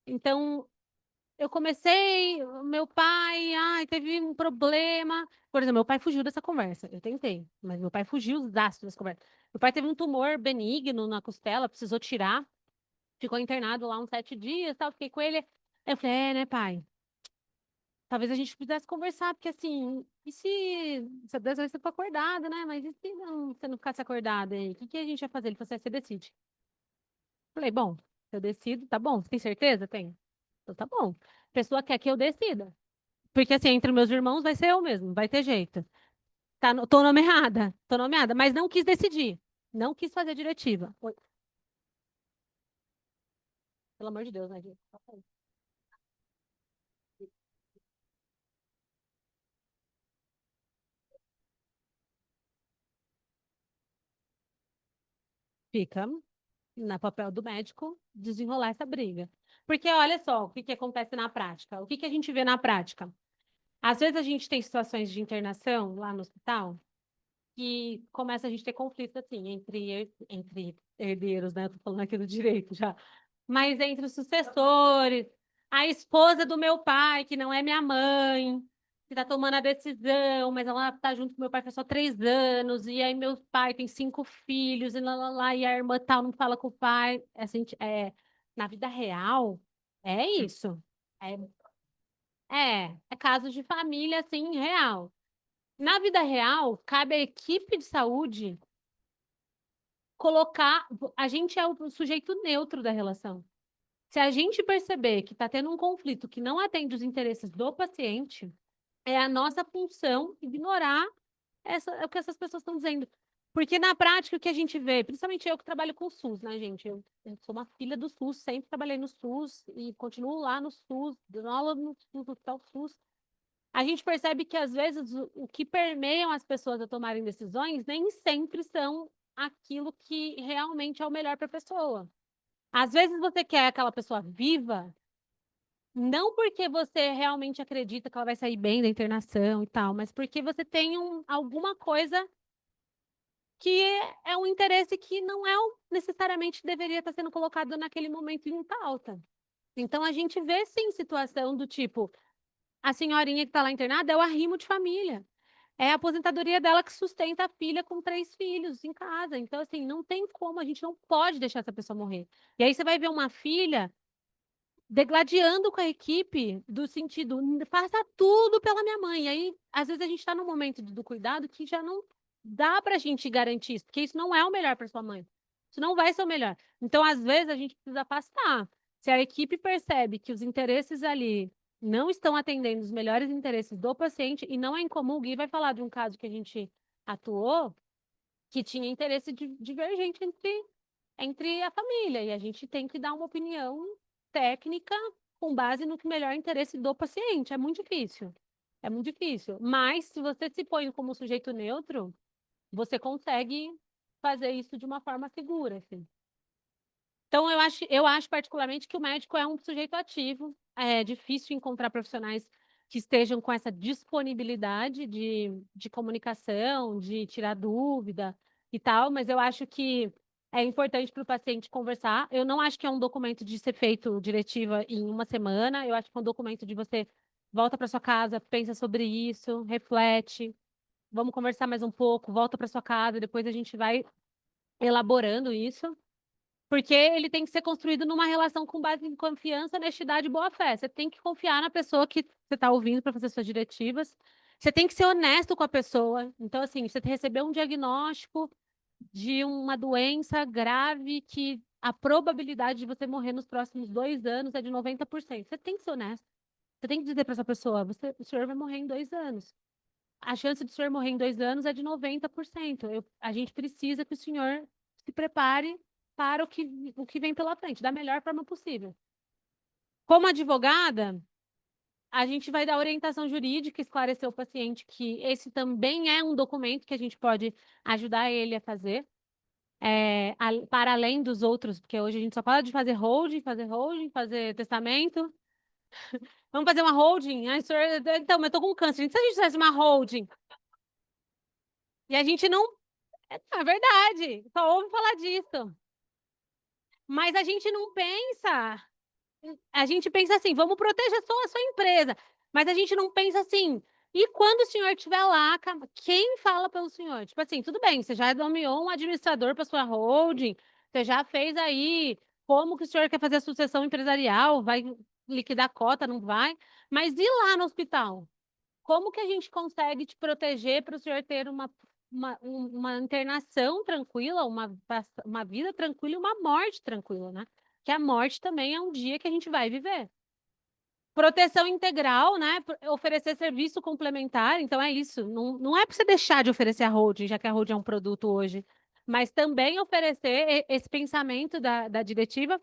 Então, eu comecei, meu pai, teve um problema. Por exemplo, meu pai fugiu dessa conversa. Eu tentei, mas meu pai fugiu zaço dessa conversa. Meu pai teve um tumor benigno na costela, precisou tirar. Ficou internado lá uns 7 dias, tal. Fiquei com ele. Aí eu falei, né, pai? Talvez a gente pudesse conversar, porque assim, e se dessa vez você ficou acordado, né? Mas e se você não ficasse acordado aí? O que a gente vai fazer? Ele falou assim, você decide. Falei, bom, se eu decido, tá bom. Você tem certeza? Tem. Então tá bom. A pessoa quer que eu decida. Porque assim, entre meus irmãos vai ser eu mesmo, vai ter jeito. Tô nomeada, mas não quis decidir. Não quis fazer diretiva. Oi. Pelo amor de Deus, né, gente? Fica. no papel do médico, desenrolar essa briga. Porque olha só o que acontece na prática. O que a gente vê na prática? Às vezes a gente tem situações de internação lá no hospital que começa a gente ter conflito assim entre herdeiros, né? Eu tô falando aqui do direito já. Mas entre os sucessores, a esposa do meu pai, que não é minha mãe, que está tomando a decisão, mas ela está junto com meu pai faz só 3 anos, e aí meu pai tem 5 filhos, e lá, e a irmã tal não fala com o pai. Assim, na vida real, é isso. É caso de família, assim, real. Na vida real, cabe à equipe de saúde colocar. A gente é o sujeito neutro da relação. Se a gente perceber que está tendo um conflito que não atende os interesses do paciente, é a nossa função ignorar o que essas pessoas estão dizendo. Porque na prática o que a gente vê, principalmente eu que trabalho com o SUS, né, gente? Eu sou uma filha do SUS, sempre trabalhei no SUS e continuo lá no SUS, dando aula no SUS, no Hospital SUS. A gente percebe que às vezes o que permeiam as pessoas a tomarem decisões nem sempre são aquilo que realmente é o melhor para a pessoa. Às vezes você quer aquela pessoa viva, não porque você realmente acredita que ela vai sair bem da internação e tal, mas porque você tem alguma coisa que é um interesse que não é necessariamente deveria estar sendo colocado naquele momento em pauta. Então a gente vê sim situação do tipo, a senhorinha que está lá internada é o arrimo de família. É a aposentadoria dela que sustenta a filha com 3 filhos em casa. Então, assim, não tem como, a gente não pode deixar essa pessoa morrer. E aí você vai ver uma filha degladiando com a equipe do sentido, faça tudo pela minha mãe. E aí, às vezes, a gente está num momento do cuidado que já não dá para a gente garantir isso, porque isso não é o melhor para sua mãe. Isso não vai ser o melhor. Então, às vezes, a gente precisa afastar. Se a equipe percebe que os interesses ali não estão atendendo os melhores interesses do paciente, e não é incomum, o Gui vai falar de um caso que a gente atuou, que tinha interesse divergente entre a família, e a gente tem que dar uma opinião técnica com base no melhor interesse do paciente. É muito difícil. É muito difícil. Mas se você se põe como sujeito neutro, você consegue fazer isso de uma forma segura, assim. Então, eu acho particularmente que o médico é um sujeito ativo. É difícil encontrar profissionais que estejam com essa disponibilidade de comunicação, de tirar dúvida e tal, mas eu acho que é importante para o paciente conversar. Eu não acho que é um documento de ser feito diretiva em uma semana, eu acho que é um documento de você volta para sua casa, pensa sobre isso, reflete, vamos conversar mais um pouco, volta para sua casa, depois a gente vai elaborando isso. Porque ele tem que ser construído numa relação com base em confiança, honestidade e boa-fé. Você tem que confiar na pessoa que você está ouvindo para fazer suas diretivas. Você tem que ser honesto com a pessoa. Então, assim, você recebeu um diagnóstico de uma doença grave que a probabilidade de você morrer nos próximos 2 anos é de 90%. Você tem que ser honesto. Você tem que dizer para essa pessoa, o senhor vai morrer em 2 anos. A chance de o senhor morrer em 2 anos é de 90%. A gente precisa que o senhor se prepare para o que vem pela frente, da melhor forma possível. Como advogada, a gente vai dar orientação jurídica, esclarecer o paciente que esse também é um documento que a gente pode ajudar ele a fazer, para além dos outros, porque hoje a gente só fala de fazer holding, fazer testamento. Vamos fazer uma holding? Ai, senhor, então, mas eu tô com câncer. Se a gente fizesse uma holding e a gente não. É verdade, só ouve falar disso. Mas a gente não pensa. A gente pensa assim, vamos proteger só a sua empresa. Mas a gente não pensa assim, e quando o senhor estiver lá, quem fala pelo senhor? Tipo assim, tudo bem, você já nomeou um administrador para sua holding, você já fez aí, como que o senhor quer fazer a sucessão empresarial? Vai liquidar a cota, não vai? Mas e lá no hospital? Como que a gente consegue te proteger para o senhor ter uma internação tranquila, uma vida tranquila e uma morte tranquila, né? Que a morte também é um dia que a gente vai viver. Proteção integral, né? Oferecer serviço complementar, então é isso. Não é para você deixar de oferecer a holding, já que a holding é um produto hoje, mas também oferecer esse pensamento da diretiva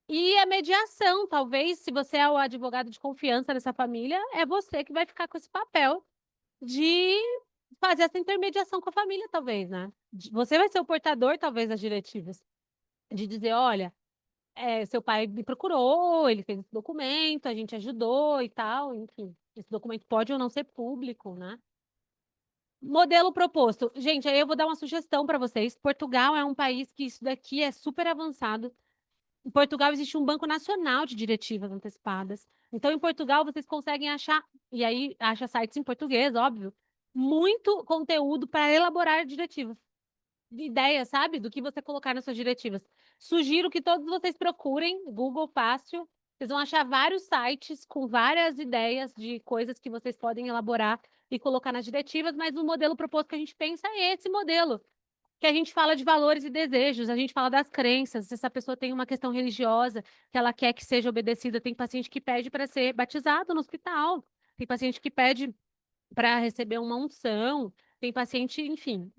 e a mediação. Talvez, se você é o advogado de confiança dessa família, é você que vai ficar com esse papel de fazer essa intermediação com a família, talvez, né? Você vai ser o portador, talvez, das diretivas. de dizer, olha, seu pai me procurou, ele fez esse documento, a gente ajudou e tal, enfim. Esse documento pode ou não ser público, né? Modelo proposto. Gente, aí eu vou dar uma sugestão para vocês. Portugal é um país que isso daqui é super avançado. Em Portugal existe um Banco Nacional de Diretivas Antecipadas. Então, em Portugal, vocês conseguem achar, e aí acha sites em português, óbvio, muito conteúdo para elaborar diretivas. Ideia, sabe? Do que você colocar nas suas diretivas. Sugiro que todos vocês procurem Google Fácil. Vocês vão achar vários sites com várias ideias de coisas que vocês podem elaborar e colocar nas diretivas, mas o modelo proposto que a gente pensa é esse modelo, que a gente fala de valores e desejos, a gente fala das crenças, se essa pessoa tem uma questão religiosa que ela quer que seja obedecida, tem paciente que pede para ser batizado no hospital, tem paciente que pede para receber uma unção, tem paciente, enfim,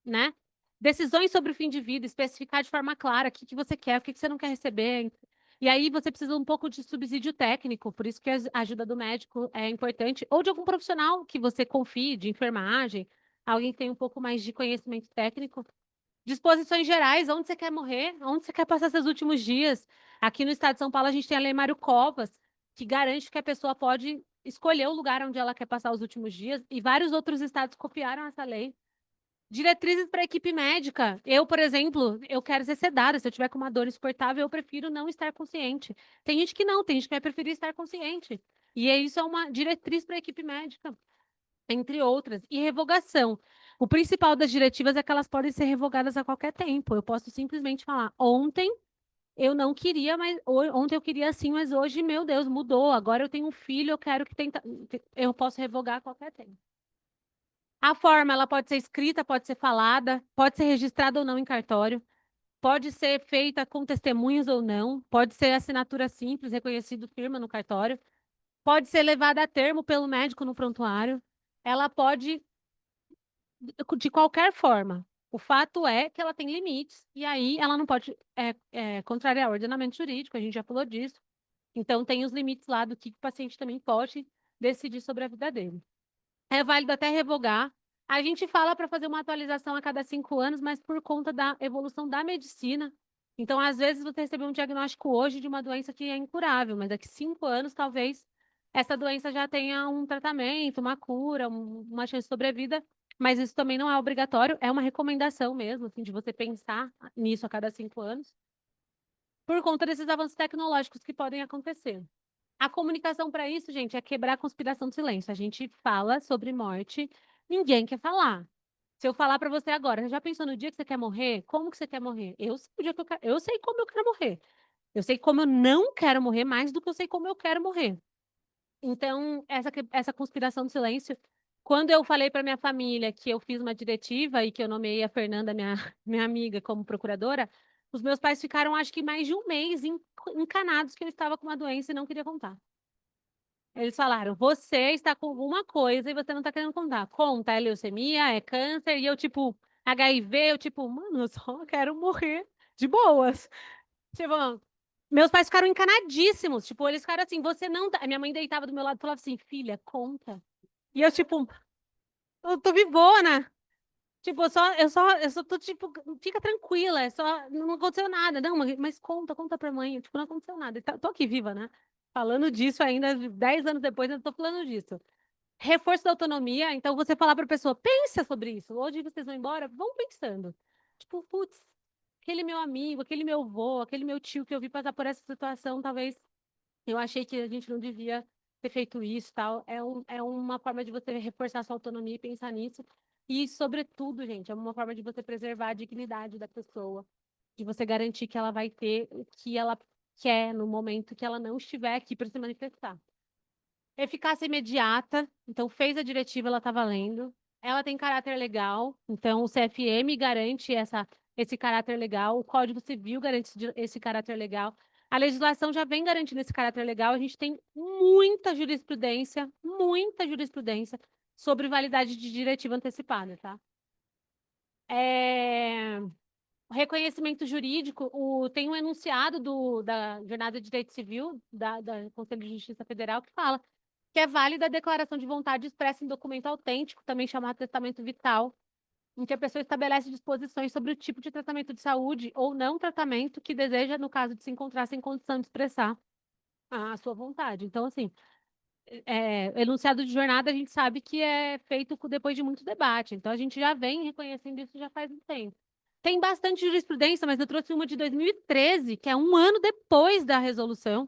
né? Decisões sobre o fim de vida, especificar de forma clara o que você quer, o que você não quer receber. E aí você precisa um pouco de subsídio técnico, por isso que a ajuda do médico é importante, ou de algum profissional que você confie, de enfermagem, alguém que tem um pouco mais de conhecimento técnico. Disposições gerais, onde você quer morrer, onde você quer passar seus últimos dias. Aqui no estado de São Paulo, a gente tem a Lei Mário Covas, que garante que a pessoa pode escolher o lugar onde ela quer passar os últimos dias, e vários outros estados copiaram essa lei. Diretrizes para a equipe médica. Eu, por exemplo, eu quero ser sedada. Se eu tiver com uma dor insuportável, eu prefiro não estar consciente. Tem gente que não, tem gente que vai preferir estar consciente. E isso é uma diretriz para a equipe médica, entre outras. E revogação. O principal das diretivas é que elas podem ser revogadas a qualquer tempo. Eu posso simplesmente falar, ontem eu não queria, mas ontem eu queria assim, mas hoje, meu Deus, mudou. Agora eu tenho um filho, eu quero que tenta. Eu posso revogar a qualquer tempo. A forma, ela pode ser escrita, pode ser falada, pode ser registrada ou não em cartório, pode ser feita com testemunhas ou não, pode ser assinatura simples, reconhecido firma no cartório, pode ser levada a termo pelo médico no prontuário, ela pode, de qualquer forma. O fato é que ela tem limites, e aí ela não pode contrariar o ordenamento jurídico, a gente já falou disso. Então, tem os limites lá do que o paciente também pode decidir sobre a vida dele. É válido até revogar. A gente fala para fazer uma atualização a cada 5 anos, mas por conta da evolução da medicina. Então, às vezes, você recebeu um diagnóstico hoje de uma doença que é incurável, mas daqui 5 anos, talvez, essa doença já tenha um tratamento, uma cura, uma chance de sobrevida. Mas isso também não é obrigatório, é uma recomendação mesmo, assim, de você pensar nisso a cada 5 anos, por conta desses avanços tecnológicos que podem acontecer. A comunicação para isso, gente, é quebrar a conspiração do silêncio. A gente fala sobre morte, ninguém quer falar. Se eu falar para você agora, você já pensou no dia que você quer morrer? Como que você quer morrer? Eu sei o dia que eu sei como eu quero morrer. Eu sei como eu não quero morrer mais do que eu sei como eu quero morrer. Então, essa conspiração do silêncio, quando eu falei para minha família que eu fiz uma diretiva e que eu nomeei a Fernanda, minha amiga, como procuradora, os meus pais ficaram, acho que mais de um mês encanados que eu estava com uma doença e não queria contar. Eles falaram, você está com alguma coisa e você não está querendo contar. Conta, é leucemia, é câncer, e eu, tipo, HIV, eu, tipo, mano, eu só quero morrer de boas. Tipo, meus pais ficaram encanadíssimos. Tipo, eles ficaram assim, você não tá. Minha mãe deitava do meu lado e falava assim, filha, conta. E eu, tipo, eu tô vivona. Tipo, eu só tô, tipo, fica tranquila, é só, não aconteceu nada. Não, mas conta pra mãe. Tipo, não aconteceu nada. Tô aqui viva, né? Falando disso ainda, 10 anos depois, eu tô falando disso. Reforço da autonomia, então você falar pra pessoa, pensa sobre isso. Hoje vocês vão embora, vão pensando. Tipo, putz, aquele meu amigo, aquele meu avô, aquele meu tio que eu vi passar por essa situação, talvez eu achei que a gente não devia ter feito isso, tal. É uma forma de você reforçar sua autonomia e pensar nisso. E, sobretudo, gente, é uma forma de você preservar a dignidade da pessoa, de você garantir que ela vai ter o que ela quer no momento que ela não estiver aqui para se manifestar. Eficácia imediata, então fez a diretiva, ela está valendo. Ela tem caráter legal, então o CFM garante esse caráter legal, o Código Civil garante esse caráter legal. A legislação já vem garantindo esse caráter legal, a gente tem muita jurisprudência sobre validade de diretiva antecipada, tá? O reconhecimento jurídico, tem um enunciado da Jornada de Direito Civil, da Conselho de Justiça Federal, que fala que é válida a declaração de vontade expressa em documento autêntico, também chamado testamento vital, em que a pessoa estabelece disposições sobre o tipo de tratamento de saúde ou não tratamento que deseja, no caso de se encontrar sem condição de expressar a sua vontade. Então, assim, enunciado de jornada, a gente sabe que é feito depois de muito debate. Então, a gente já vem reconhecendo isso já faz um tempo. Tem bastante jurisprudência, mas eu trouxe uma de 2013, que é um ano depois da resolução,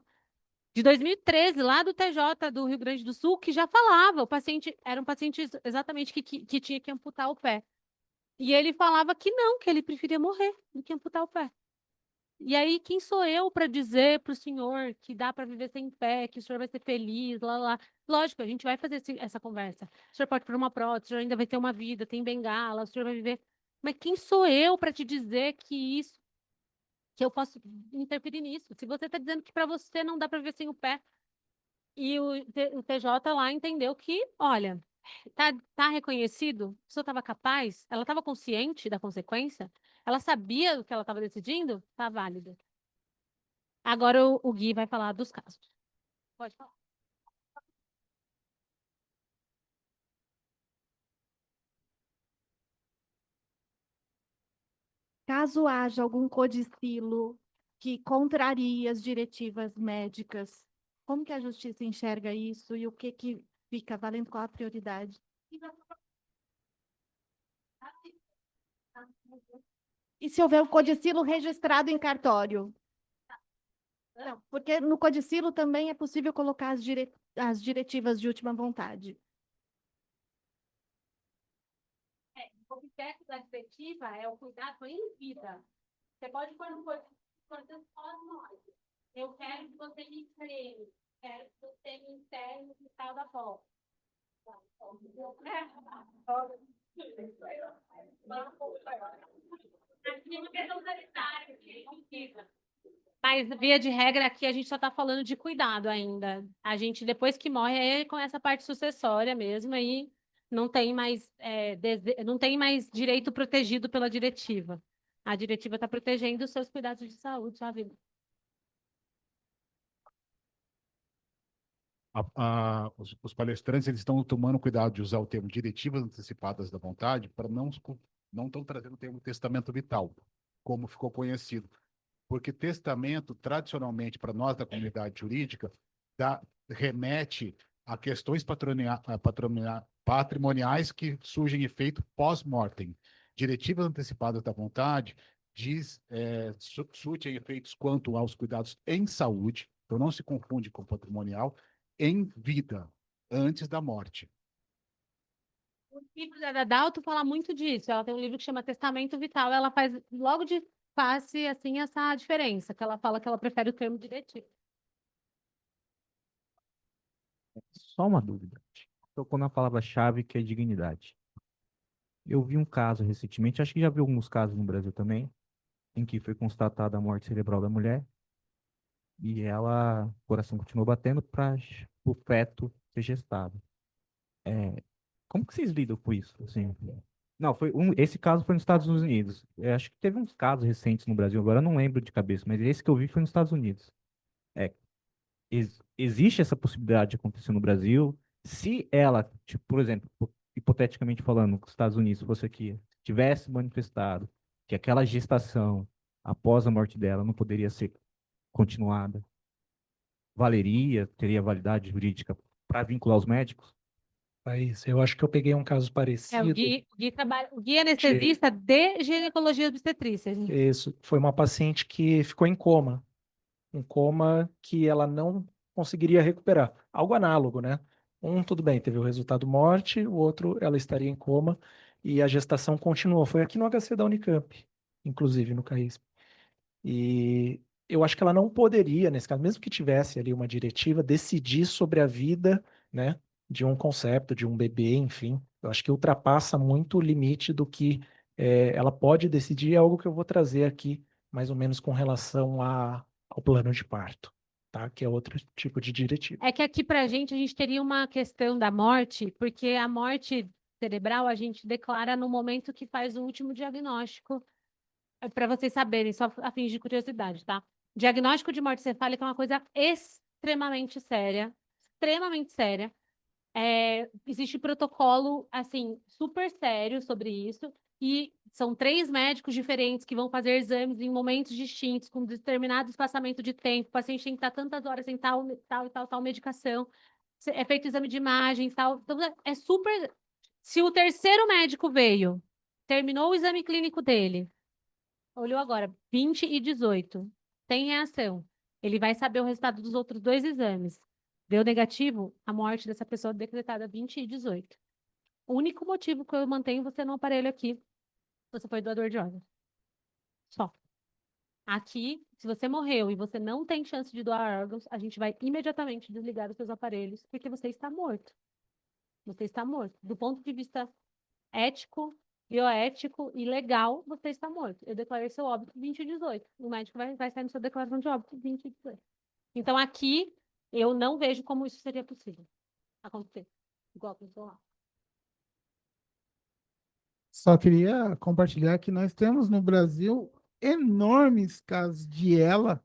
de 2013, lá do TJ do Rio Grande do Sul, que já falava, o paciente era um paciente exatamente que tinha que amputar o pé. E ele falava que não, que ele preferia morrer do que amputar o pé. E aí, quem sou eu para dizer para o senhor que dá para viver sem pé, que o senhor vai ser feliz, lá, lá. Lógico, a gente vai fazer essa conversa. O senhor pode pôr uma prótese, o senhor ainda vai ter uma vida, tem bengala, o senhor vai viver. Mas quem sou eu para te dizer que eu posso interferir nisso? Se você está dizendo que para você não dá para viver sem o pé, e o TJ lá entendeu que, olha, tá reconhecido, a pessoa estava capaz, ela estava consciente da consequência, ela sabia o que ela estava decidindo, tá válida. Agora o Gui vai falar dos casos. Pode falar. Caso haja algum codicilo que contraria as diretivas médicas, como que a justiça enxerga isso e o que fica valendo, qual a prioridade? E se houver um codicilo registrado em cartório? Não, porque no codicilo também é possível colocar as diretivas de última vontade. O objeto da diretiva é o cuidado em vida. Você pode pôr no codicilo eu quero que você me creme, quero que você me enterre no hospital da Pó. Mas, via de regra, aqui a gente só está falando de cuidado ainda. A gente, depois que morre, é com essa parte sucessória mesmo, aí não tem mais, não tem mais direito protegido pela diretiva. A diretiva está protegendo os seus cuidados de saúde, sua vida. Os palestrantes eles estão tomando cuidado de usar o termo diretivas antecipadas da vontade para não estão trazendo o termo testamento vital, como ficou conhecido. Porque testamento, tradicionalmente, para nós da comunidade jurídica, remete a questões patrimoniais que surgem em efeito pós-mortem. Diretivas antecipadas da vontade surgem efeitos quanto aos cuidados em saúde, então não se confunde com patrimonial, em vida, antes da morte. O livro da Dalto fala muito disso. Ela tem um livro que chama Testamento Vital. Ela faz logo de face assim essa diferença, que ela fala que ela prefere o termo diretivo. Só uma dúvida. Tocou na palavra-chave que é dignidade. Eu vi um caso recentemente, acho que já vi alguns casos no Brasil também, em que foi constatada a morte cerebral da mulher e ela, o coração continuou batendo para o feto ser gestado. Como que vocês lidam com isso? Assim, não, esse caso foi nos Estados Unidos. Eu acho que teve uns casos recentes no Brasil, agora eu não lembro de cabeça, mas esse que eu vi foi nos Estados Unidos. Existe essa possibilidade de acontecer no Brasil? Se ela, tipo, por exemplo, hipoteticamente falando, que os Estados Unidos fosse aqui, tivesse manifestado que aquela gestação após a morte dela não poderia ser continuada, teria validade jurídica para vincular os médicos? Thaís, eu acho que eu peguei um caso O parecido. Gui é anestesista de ginecologia e obstetrícia. Gente. Isso, foi uma paciente que ficou em coma. Um coma que ela não conseguiria recuperar. Algo análogo, né? Tudo bem, teve o resultado morte, o outro, ela estaria em coma e a gestação continuou. Foi aqui no HC da Unicamp, inclusive no CAISP. E eu acho que ela não poderia, nesse caso, mesmo que tivesse ali uma diretiva, decidir sobre a vida, né, de um concepto, de um bebê, enfim. Eu acho que ultrapassa muito o limite do que ela pode decidir, é algo que eu vou trazer aqui, mais ou menos com relação ao plano de parto, tá? Que é outro tipo de diretiva. É que aqui para a gente teria uma questão da morte, porque a morte cerebral a gente declara no momento que faz o último diagnóstico, para vocês saberem, só a fim de curiosidade, tá? Diagnóstico de morte cefálica é uma coisa extremamente séria, extremamente séria. Existe protocolo, assim, super sério sobre isso, e são 3 médicos diferentes que vão fazer exames em momentos distintos, com determinado espaçamento de tempo. O paciente tem que estar tantas horas em tal medicação. É feito exame de imagem, tal. Então, é super. Se o terceiro médico veio, terminou o exame clínico dele, olhou agora, 20 e 18, tem reação. Ele vai saber o resultado dos outros 2 exames. Deu negativo, a morte dessa pessoa decretada 20 e 18. O único motivo que eu mantenho você no aparelho aqui, você foi doador de órgãos. Só. Aqui, se você morreu e você não tem chance de doar órgãos, a gente vai imediatamente desligar os seus aparelhos, porque você está morto. Você está morto. Do ponto de vista ético, bioético e legal, você está morto. Eu declarei seu óbito 20 e 18. O médico vai sair na sua declaração de óbito 20 e 18. Então, aqui, eu não vejo como isso seria possível acontecer. Igual com o celular. Só queria compartilhar que nós temos no Brasil enormes casos de ELA,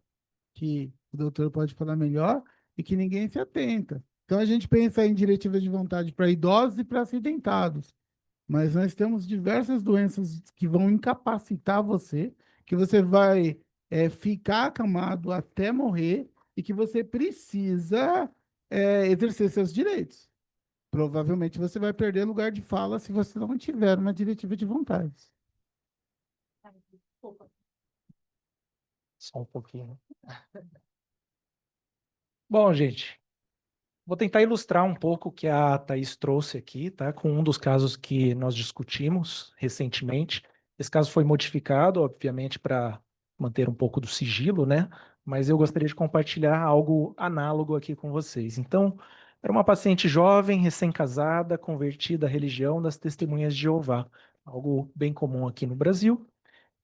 que o doutor pode falar melhor, e que ninguém se atenta. Então, a gente pensa em diretiva de vontade para idosos e para acidentados. Mas nós temos diversas doenças que vão incapacitar você, que você vai ficar acamado até morrer e que você precisa exercer seus direitos. Provavelmente você vai perder lugar de fala se você não tiver uma diretiva de vontade. Só um pouquinho. Bom, gente, vou tentar ilustrar um pouco o que a Thaís trouxe aqui, tá? Com um dos casos que nós discutimos recentemente. Esse caso foi modificado, obviamente, para manter um pouco do sigilo, né? Mas eu gostaria de compartilhar algo análogo aqui com vocês. Então, era uma paciente jovem, recém-casada, convertida à religião das Testemunhas de Jeová, algo bem comum aqui no Brasil,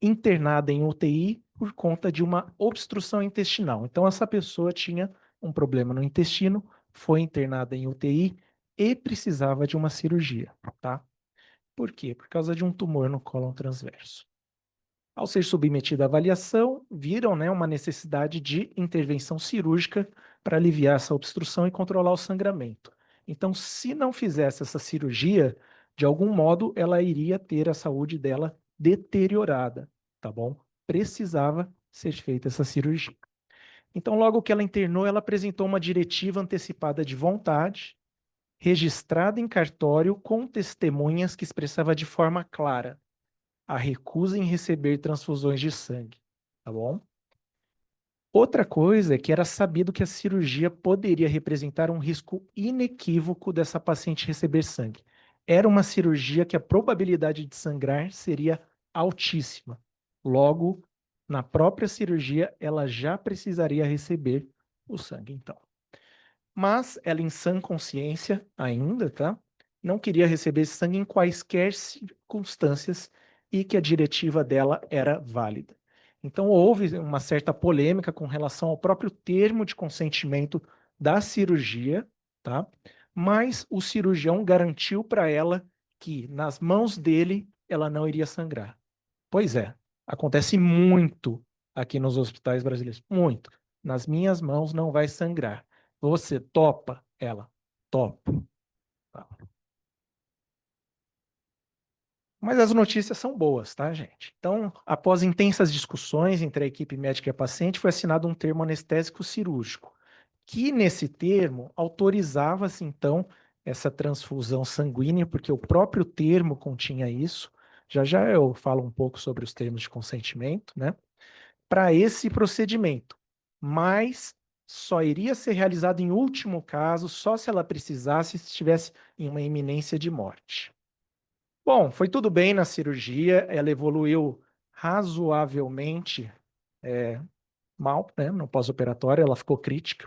internada em UTI por conta de uma obstrução intestinal. Então, essa pessoa tinha um problema no intestino, foi internada em UTI e precisava de uma cirurgia, tá? Por quê? Por causa de um tumor no cólon transverso. Ao ser submetida à avaliação, viram, né, uma necessidade de intervenção cirúrgica para aliviar essa obstrução e controlar o sangramento. Então, se não fizesse essa cirurgia, de algum modo ela iria ter a saúde dela deteriorada, tá bom? Precisava ser feita essa cirurgia. Então, logo que ela internou, ela apresentou uma diretiva antecipada de vontade, registrada em cartório com testemunhas que expressava de forma clara a recusa em receber transfusões de sangue, tá bom? Outra coisa é que era sabido que a cirurgia poderia representar um risco inequívoco dessa paciente receber sangue. Era uma cirurgia que a probabilidade de sangrar seria altíssima. Logo, na própria cirurgia, ela já precisaria receber o sangue, então. Mas ela, em sã consciência ainda, tá? Não queria receber esse sangue em quaisquer circunstâncias e que a diretiva dela era válida. Então, houve uma certa polêmica com relação ao próprio termo de consentimento da cirurgia, tá? Mas o cirurgião garantiu para ela que, nas mãos dele, ela não iria sangrar. Pois é, acontece muito aqui nos hospitais brasileiros, muito. Nas minhas mãos não vai sangrar. Você topa? Ela, topa. Tá. Mas as notícias são boas, tá, gente? Então, após intensas discussões entre a equipe médica e a paciente, foi assinado um termo anestésico cirúrgico, que nesse termo autorizava-se, então, essa transfusão sanguínea, porque o próprio termo continha isso. Já já eu falo um pouco sobre os termos de consentimento, né? Para esse procedimento, mas só iria ser realizado em último caso, só se ela precisasse, se estivesse em uma iminência de morte. Bom, foi tudo bem na cirurgia, ela evoluiu razoavelmente mal, né, no pós-operatório, ela ficou crítica,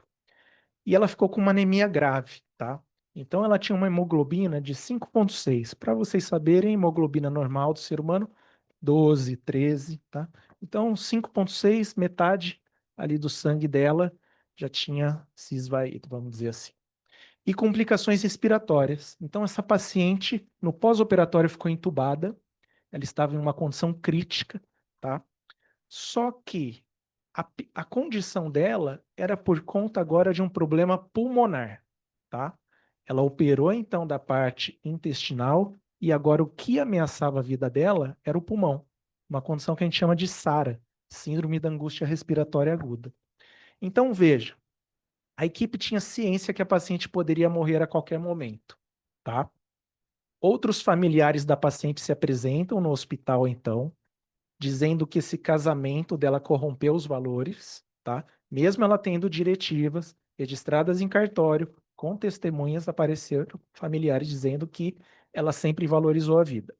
e ela ficou com uma anemia grave, tá? Então ela tinha uma hemoglobina de 5,6. Para vocês saberem, a hemoglobina normal do ser humano, 12, 13, tá? Então 5,6, metade ali do sangue dela já tinha se esvaído, vamos dizer assim. E complicações respiratórias. Então, essa paciente, no pós-operatório, ficou entubada. Ela estava em uma condição crítica, tá? Só que a condição dela era por conta agora de um problema pulmonar, tá? Ela operou, então, da parte intestinal E agora o que ameaçava a vida dela era o pulmão, uma condição que a gente chama de SARA, Síndrome da Angústia Respiratória Aguda. Então, veja, a equipe tinha ciência que a paciente poderia morrer a qualquer momento, tá? Outros familiares da paciente se apresentam no hospital, então, dizendo que esse casamento dela corrompeu os valores, tá? Mesmo ela tendo diretivas registradas em cartório, com testemunhas, apareceram familiares dizendo que ela sempre valorizou a vida,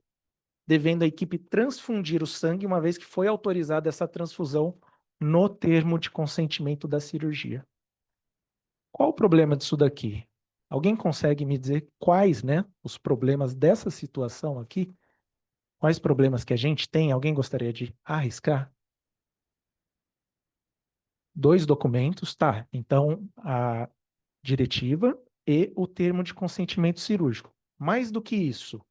devendo a equipe transfundir o sangue, uma vez que foi autorizada essa transfusão no termo de consentimento da cirurgia. Qual o problema disso daqui? Alguém consegue me dizer quais, né, os problemas dessa situação aqui? Quais problemas que a gente tem? Alguém gostaria de arriscar? 2 documentos, tá? Então, a diretiva e o termo de consentimento cirúrgico. Mais do que isso,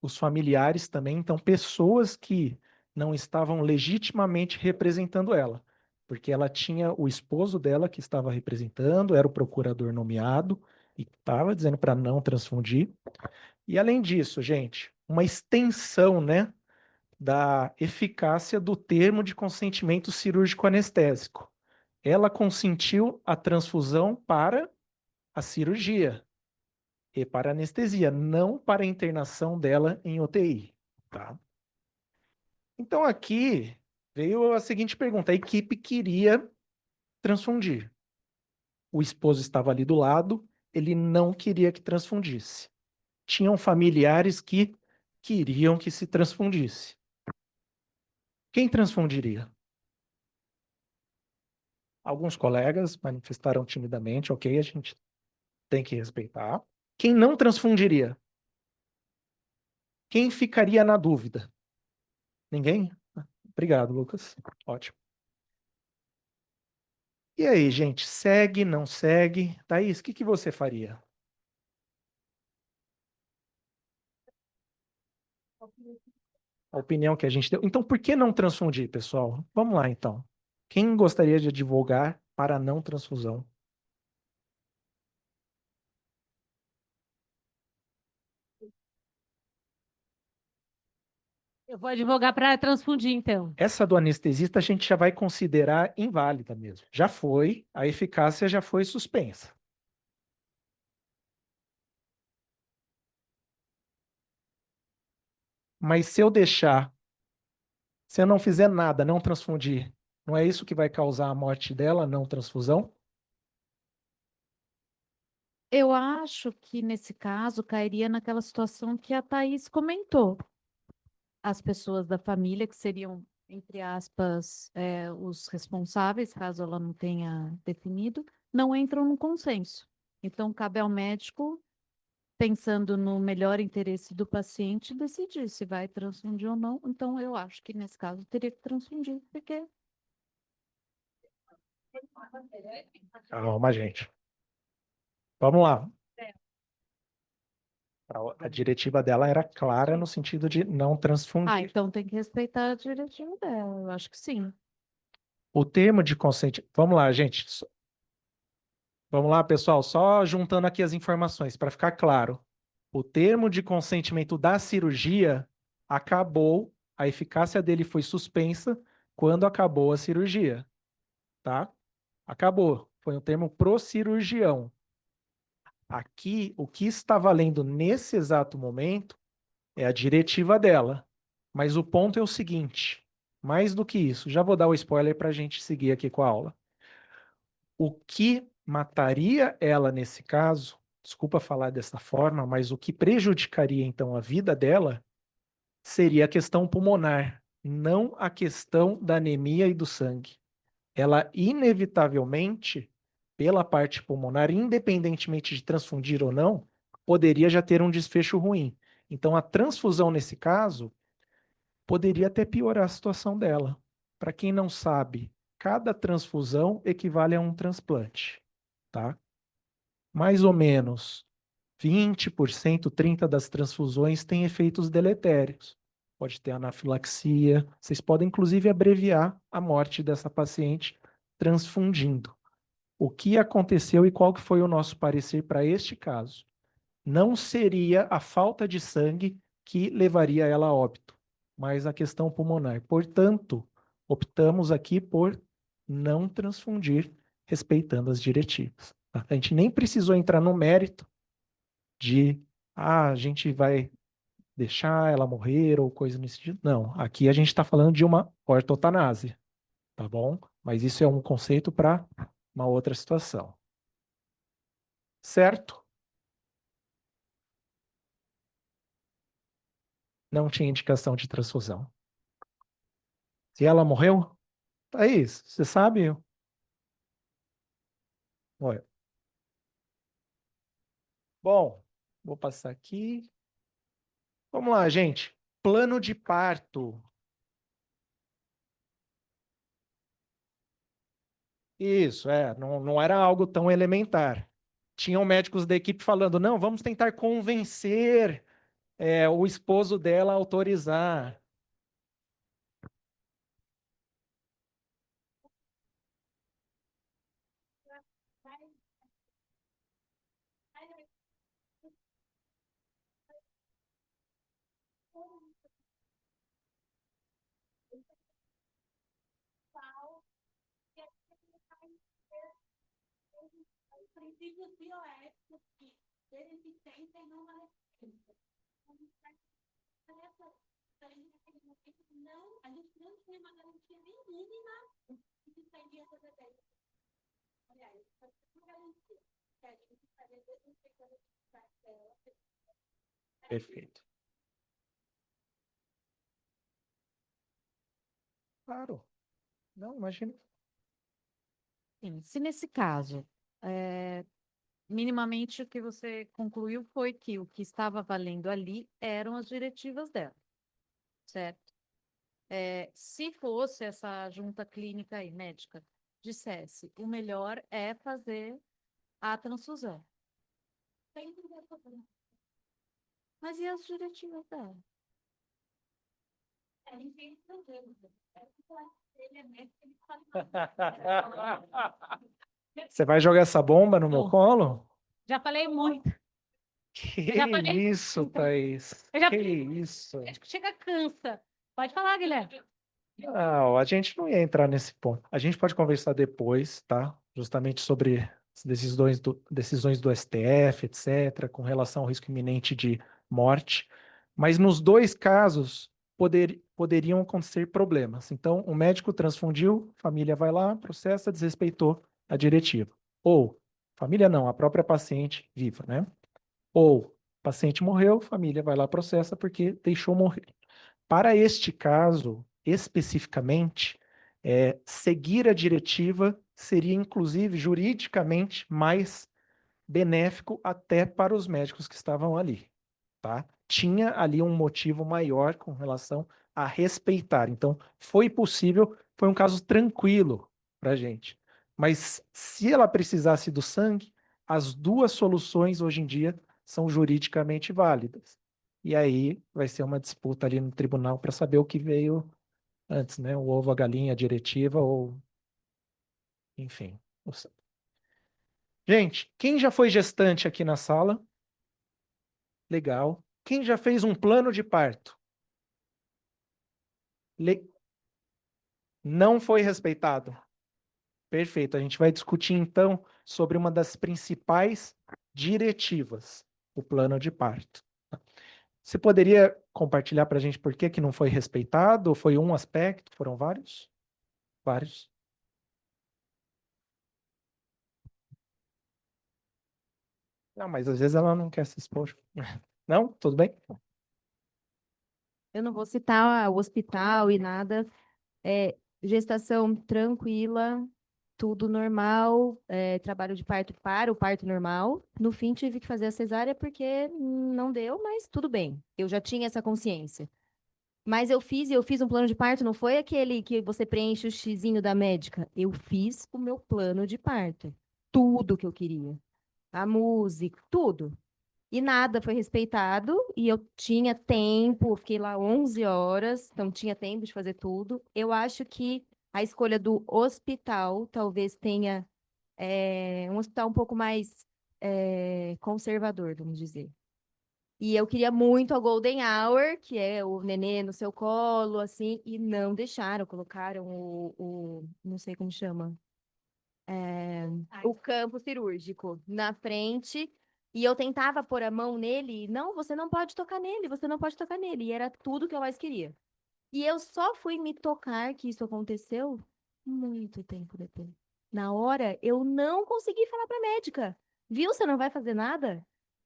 os familiares também, então, pessoas que não estavam legitimamente representando ela, porque ela tinha o esposo dela que estava representando, era o procurador nomeado e estava dizendo para não transfundir. E além disso, gente, uma extensão, né, da eficácia do termo de consentimento cirúrgico anestésico. Ela consentiu a transfusão para a cirurgia e para a anestesia, não para a internação dela em UTI, tá? Então aqui veio a seguinte pergunta: a equipe queria transfundir. O esposo estava ali do lado, ele não queria que transfundisse. Tinham familiares que queriam que se transfundisse. Quem transfundiria? Alguns colegas manifestaram timidamente, ok, a gente tem que respeitar. Quem não transfundiria? Quem ficaria na dúvida? Ninguém? Obrigado, Lucas. Ótimo. E aí, gente, segue, não segue? Thaís, o que você faria? A opinião que a gente deu. Então, por que não transfundir, pessoal? Vamos lá, então. Quem gostaria de advogar para a não transfusão? Eu vou advogar para transfundir, então. Essa do anestesista a gente já vai considerar inválida mesmo. Já foi, a eficácia já foi suspensa. Mas se eu deixar, se eu não fizer nada, não transfundir, não é isso que vai causar a morte dela, não transfusão? Eu acho que nesse caso cairia naquela situação que a Thaís comentou. As pessoas da família que seriam, entre aspas, os responsáveis, caso ela não tenha definido, não entram no consenso. Então, cabe ao médico, pensando no melhor interesse do paciente, decidir se vai transfundir ou não. Então, eu acho que nesse caso teria que transfundir, porque Calma, gente. Vamos lá. A diretiva dela era clara no sentido de não transfundir. então tem que respeitar a diretiva dela, eu acho que sim. O termo de consentimento... Vamos lá, gente. Vamos lá, pessoal. Só juntando aqui as informações para ficar claro. O termo de consentimento da cirurgia acabou, a eficácia dele foi suspensa quando acabou a cirurgia, tá? Acabou. Foi um termo pro cirurgião. Aqui, o que está valendo nesse exato momento é a diretiva dela. Mas o ponto é o seguinte, mais do que isso, já vou dar o spoiler para a gente seguir aqui com a aula. O que mataria ela nesse caso, desculpa falar dessa forma, mas o que prejudicaria então a vida dela seria a questão pulmonar, não a questão da anemia e do sangue. Ela inevitavelmente, pela parte pulmonar, independentemente de transfundir ou não, poderia já ter um desfecho ruim. Então, a transfusão nesse caso poderia até piorar a situação dela. Para quem não sabe, cada transfusão equivale a um transplante, tá? Mais ou menos 20%, 30% das transfusões têm efeitos deletérios. Pode ter anafilaxia. Vocês podem, inclusive, abreviar a morte dessa paciente transfundindo. O que aconteceu e qual que foi o nosso parecer para este caso? não seria a falta de sangue que levaria ela a óbito, mas a questão pulmonar. Portanto, optamos aqui por não transfundir, respeitando as diretivas. Tá? A gente nem precisou entrar no mérito de, a gente vai deixar ela morrer ou coisa nesse sentido. Não, aqui a gente está falando de uma ortotanásia, tá bom? Mas isso é um conceito para uma outra situação. Certo? Não tinha indicação de transfusão. Se ela morreu, tá isso. Você sabe? Olha. Bom, vou passar aqui. Vamos lá, gente. Plano de parto. Isso, não era algo tão elementar. Tinham médicos da equipe falando, não, vamos tentar convencer o esposo dela a autorizar. Perfeito. Claro. Não, imagina. Sim, se nesse caso, minimamente o que você concluiu foi que o que estava valendo ali eram as diretivas dela, certo? Se fosse essa junta clínica aí, médica, dissesse, o melhor é fazer a transfusão. Mas e as diretivas dela? Você vai jogar essa bomba no meu Não. colo? Já falei muito. Que Já falei. isso, Thaís? Eu já- Que isso? Acho que chega, cansa. Pode falar, Guilherme. Não, a gente não ia entrar nesse ponto. A gente pode conversar depois, tá? Justamente sobre as decisões do STF, etc., com relação ao risco iminente de morte. Mas nos dois casos, poderiam acontecer problemas. Então, o médico transfundiu, a família vai lá, processa, desrespeitou a diretiva. Ou, família não, a própria paciente viva, né? Ou, paciente morreu, família vai lá, processa porque deixou morrer. Para este caso, especificamente, seguir a diretiva seria, inclusive, juridicamente mais benéfico até para os médicos que estavam ali, tá? Tinha ali um motivo maior com relação a respeitar. Então, foi possível, foi um caso tranquilo para a gente. Mas se ela precisasse do sangue, as duas soluções hoje em dia são juridicamente válidas. E aí vai ser uma disputa ali no tribunal para saber o que veio antes, né? O ovo, a galinha, a diretiva ou enfim. Gente, quem já foi gestante aqui na sala? Legal. Quem já fez um plano de parto? Não foi respeitado. Perfeito. A gente vai discutir então sobre uma das principais diretivas, o plano de parto. Você poderia compartilhar para a gente por que que não foi respeitado? Ou foi um aspecto? Foram vários? Vários. Não, mas às vezes ela não quer se expor. Não? Tudo bem? Eu não vou citar o hospital e nada. Gestação tranquila, tudo normal, trabalho de parto para o parto normal. No fim, tive que fazer a cesárea porque não deu, mas tudo bem. Eu já tinha essa consciência. Mas eu fiz um plano de parto, não foi aquele que você preenche o xizinho da médica. Eu fiz o meu plano de parto. Tudo que eu queria. A música, tudo. E nada foi respeitado, e eu tinha tempo, fiquei lá 11 horas, então tinha tempo de fazer tudo. Eu acho que a escolha do hospital talvez tenha um hospital um pouco mais conservador, vamos dizer. E eu queria muito a Golden Hour, que é o nenê no seu colo, assim, e não deixaram, colocaram não sei como chama, o campo cirúrgico na frente, e eu tentava pôr a mão nele, não, você não pode tocar nele, você não pode tocar nele, e era tudo que eu mais queria. E eu só fui me tocar que isso aconteceu muito tempo depois. Na hora, eu não consegui falar para a médica. Viu, você não vai fazer nada?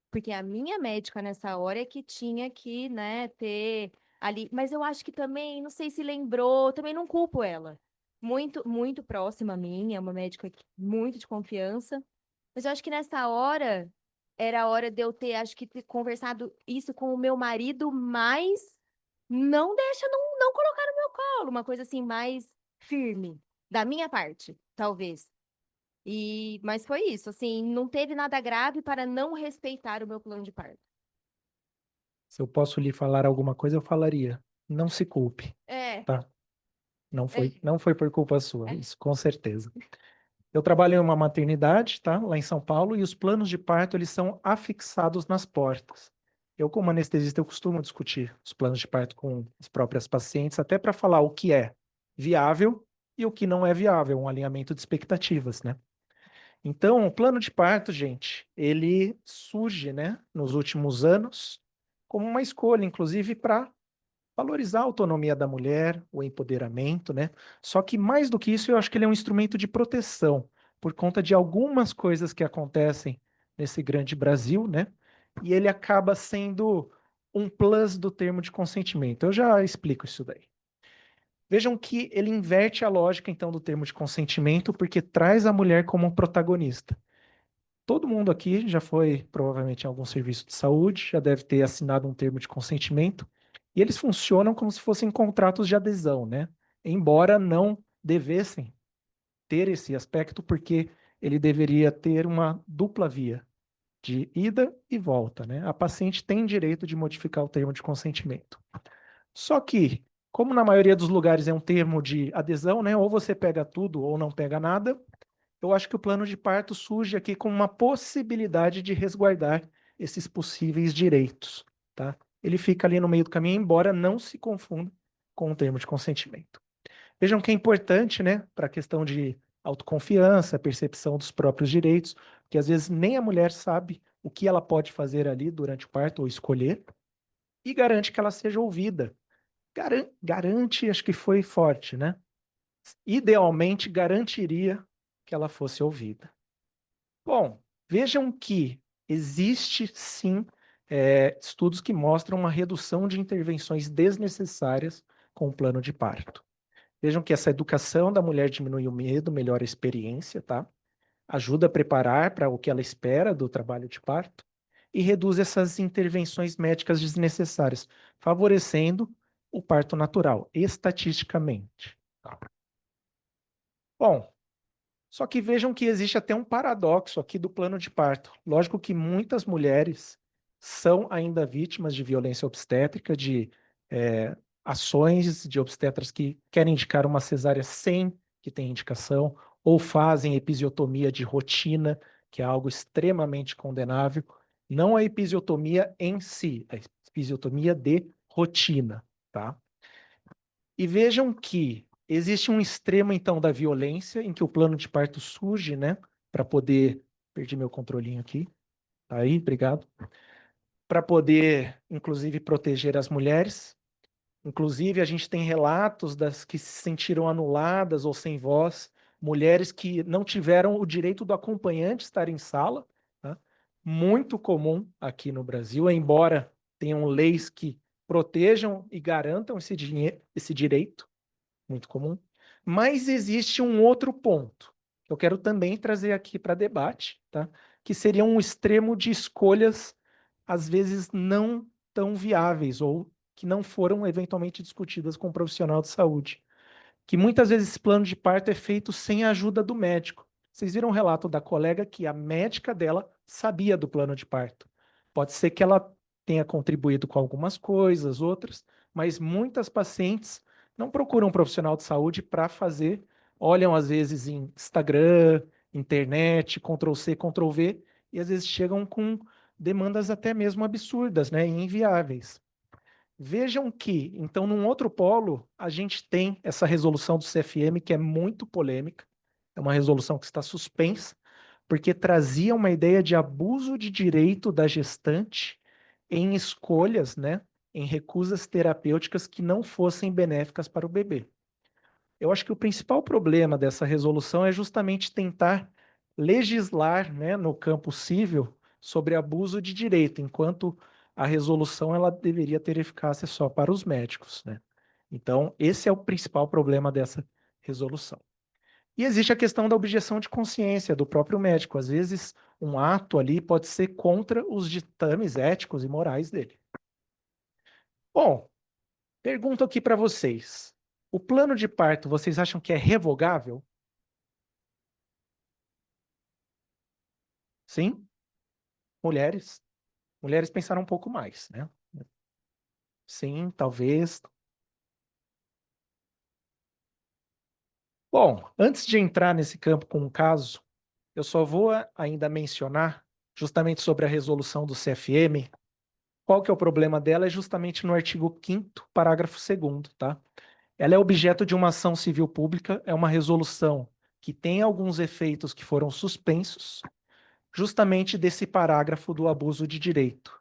Porque a minha médica nessa hora é que tinha que, né, ter ali. Mas eu acho que também, não sei se lembrou, também não culpo ela. Muito, muito próxima a mim, é uma médica muito de confiança. Mas eu acho que nessa hora era a hora de eu ter, acho que ter conversado isso com o meu marido, mas não deixa, não colocar no meu colo, uma coisa assim mais firme, da minha parte, talvez. Mas foi isso, assim, não teve nada grave para não respeitar o meu plano de parto. Se eu posso lhe falar alguma coisa, eu falaria. Não se culpe, É, tá? Não foi por culpa sua, isso com certeza. Eu trabalho em uma maternidade, tá? Lá em São Paulo, e os planos de parto, eles são afixados nas portas. Eu, como anestesista, eu costumo discutir os planos de parto com as próprias pacientes, até para falar o que é viável e o que não é viável, um alinhamento de expectativas, né? Então, o plano de parto, gente, ele surge, né, nos últimos anos como uma escolha, inclusive, para valorizar a autonomia da mulher, o empoderamento, né? Só que mais do que isso, eu acho que ele é um instrumento de proteção, por conta de algumas coisas que acontecem nesse grande Brasil, né? E ele acaba sendo um plus do termo de consentimento. Eu já explico isso daí. Vejam que ele inverte a lógica, então, do termo de consentimento, porque traz a mulher como protagonista. Todo mundo aqui já foi, provavelmente, em algum serviço de saúde, já deve ter assinado um termo de consentimento, e eles funcionam como se fossem contratos de adesão, né? Embora não devessem ter esse aspecto, porque ele deveria ter uma dupla via, de ida e volta, né? A paciente tem direito de modificar o termo de consentimento. Só que, como na maioria dos lugares é um termo de adesão, né? Ou você pega tudo ou não pega nada, eu acho que o plano de parto surge aqui como uma possibilidade de resguardar esses possíveis direitos, tá? Ele fica ali no meio do caminho, embora não se confunda com o termo de consentimento. Vejam que é importante, né, para a questão de autoconfiança, percepção dos próprios direitos, que às vezes nem a mulher sabe o que ela pode fazer ali durante o parto ou escolher, e garante que ela seja ouvida. Garante, acho que foi forte, né? Idealmente, garantiria que ela fosse ouvida. Bom, vejam que existe sim estudos que mostram uma redução de intervenções desnecessárias com o plano de parto. Vejam que essa educação da mulher diminui o medo, melhora a experiência, tá? Ajuda a preparar para o que ela espera do trabalho de parto e reduz essas intervenções médicas desnecessárias, favorecendo o parto natural, estatisticamente. Tá? Bom, só que vejam que existe até um paradoxo aqui do plano de parto. Lógico que muitas mulheres são ainda vítimas de violência obstétrica, de ações de obstetras que querem indicar uma cesárea sem que tenha indicação, ou fazem episiotomia de rotina, que é algo extremamente condenável. Não a episiotomia em si, a episiotomia de rotina, tá? E vejam que existe um extremo, então, da violência, em que o plano de parto surge, né? Para poder... Perdi meu controlinho aqui. Tá aí, obrigado. Para poder, inclusive, proteger as mulheres. Inclusive, a gente tem relatos das que se sentiram anuladas ou sem voz, mulheres que não tiveram o direito do acompanhante estar em sala, tá? Muito comum aqui no Brasil, embora tenham leis que protejam e garantam esse direito, muito comum. Mas existe um outro ponto que eu quero também trazer aqui para debate, tá? Que seria um extremo de escolhas, às vezes, não tão viáveis ou que não foram eventualmente discutidas com um profissional de saúde. Que muitas vezes esse plano de parto é feito sem a ajuda do médico. Vocês viram o relato da colega que a médica dela sabia do plano de parto. Pode ser que ela tenha contribuído com algumas coisas, outras, mas muitas pacientes não procuram um profissional de saúde para fazer, olham às vezes em Instagram, internet, Ctrl+C, Ctrl+V, e às vezes chegam com demandas até mesmo absurdas, né, e inviáveis. Vejam que, então, num outro polo, a gente tem essa resolução do CFM, que é muito polêmica, é uma resolução que está suspensa, porque trazia uma ideia de abuso de direito da gestante em escolhas, né, em recusas terapêuticas que não fossem benéficas para o bebê. Eu acho que o principal problema dessa resolução é justamente tentar legislar, né, no campo civil sobre abuso de direito, enquanto a resolução ela deveria ter eficácia só para os médicos, né? Então, esse é o principal problema dessa resolução. E existe a questão da objeção de consciência do próprio médico. Às vezes, um ato ali pode ser contra os ditames éticos e morais dele. Bom, pergunto aqui para vocês. O plano de parto, vocês acham que é revogável? Sim? Mulheres? Mulheres pensaram um pouco mais, né? Sim, talvez. Bom, antes de entrar nesse campo com um caso, eu só vou ainda mencionar, justamente sobre a resolução do CFM, qual que é o problema dela, é justamente no artigo 5º, parágrafo 2º, tá? Ela é objeto de uma ação civil pública, é uma resolução que tem alguns efeitos que foram suspensos, justamente desse parágrafo do abuso de direito,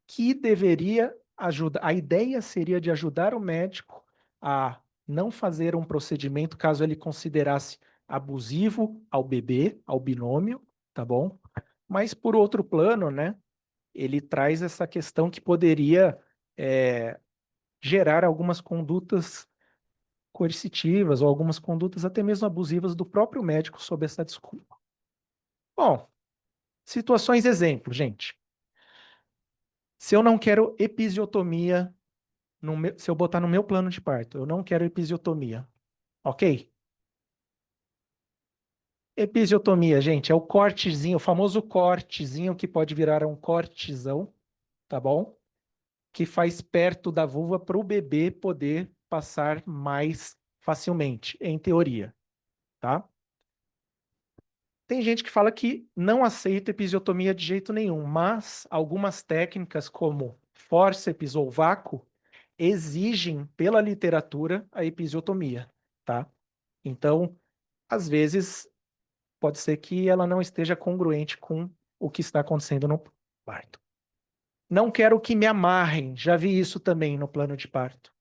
que deveria ajudar, a ideia seria de ajudar o médico a não fazer um procedimento caso ele considerasse abusivo ao bebê, ao binômio, tá bom? Mas por outro plano, né, ele traz essa questão que poderia gerar algumas condutas coercitivas ou algumas condutas até mesmo abusivas do próprio médico sob essa desculpa. Bom, situações exemplo, gente. Se eu não quero episiotomia, se eu botar no meu plano de parto, eu não quero episiotomia, ok? Episiotomia, gente, é o cortezinho, o famoso cortezinho que pode virar um cortezão, tá bom? Que faz perto da vulva para o bebê poder passar mais facilmente, em teoria, tá? Tem gente que fala que não aceita episiotomia de jeito nenhum, mas algumas técnicas como fórceps ou vácuo exigem pela literatura a episiotomia, tá? Então, às vezes, pode ser que ela não esteja congruente com o que está acontecendo no parto. Não quero que me amarrem, já vi isso também no plano de parto.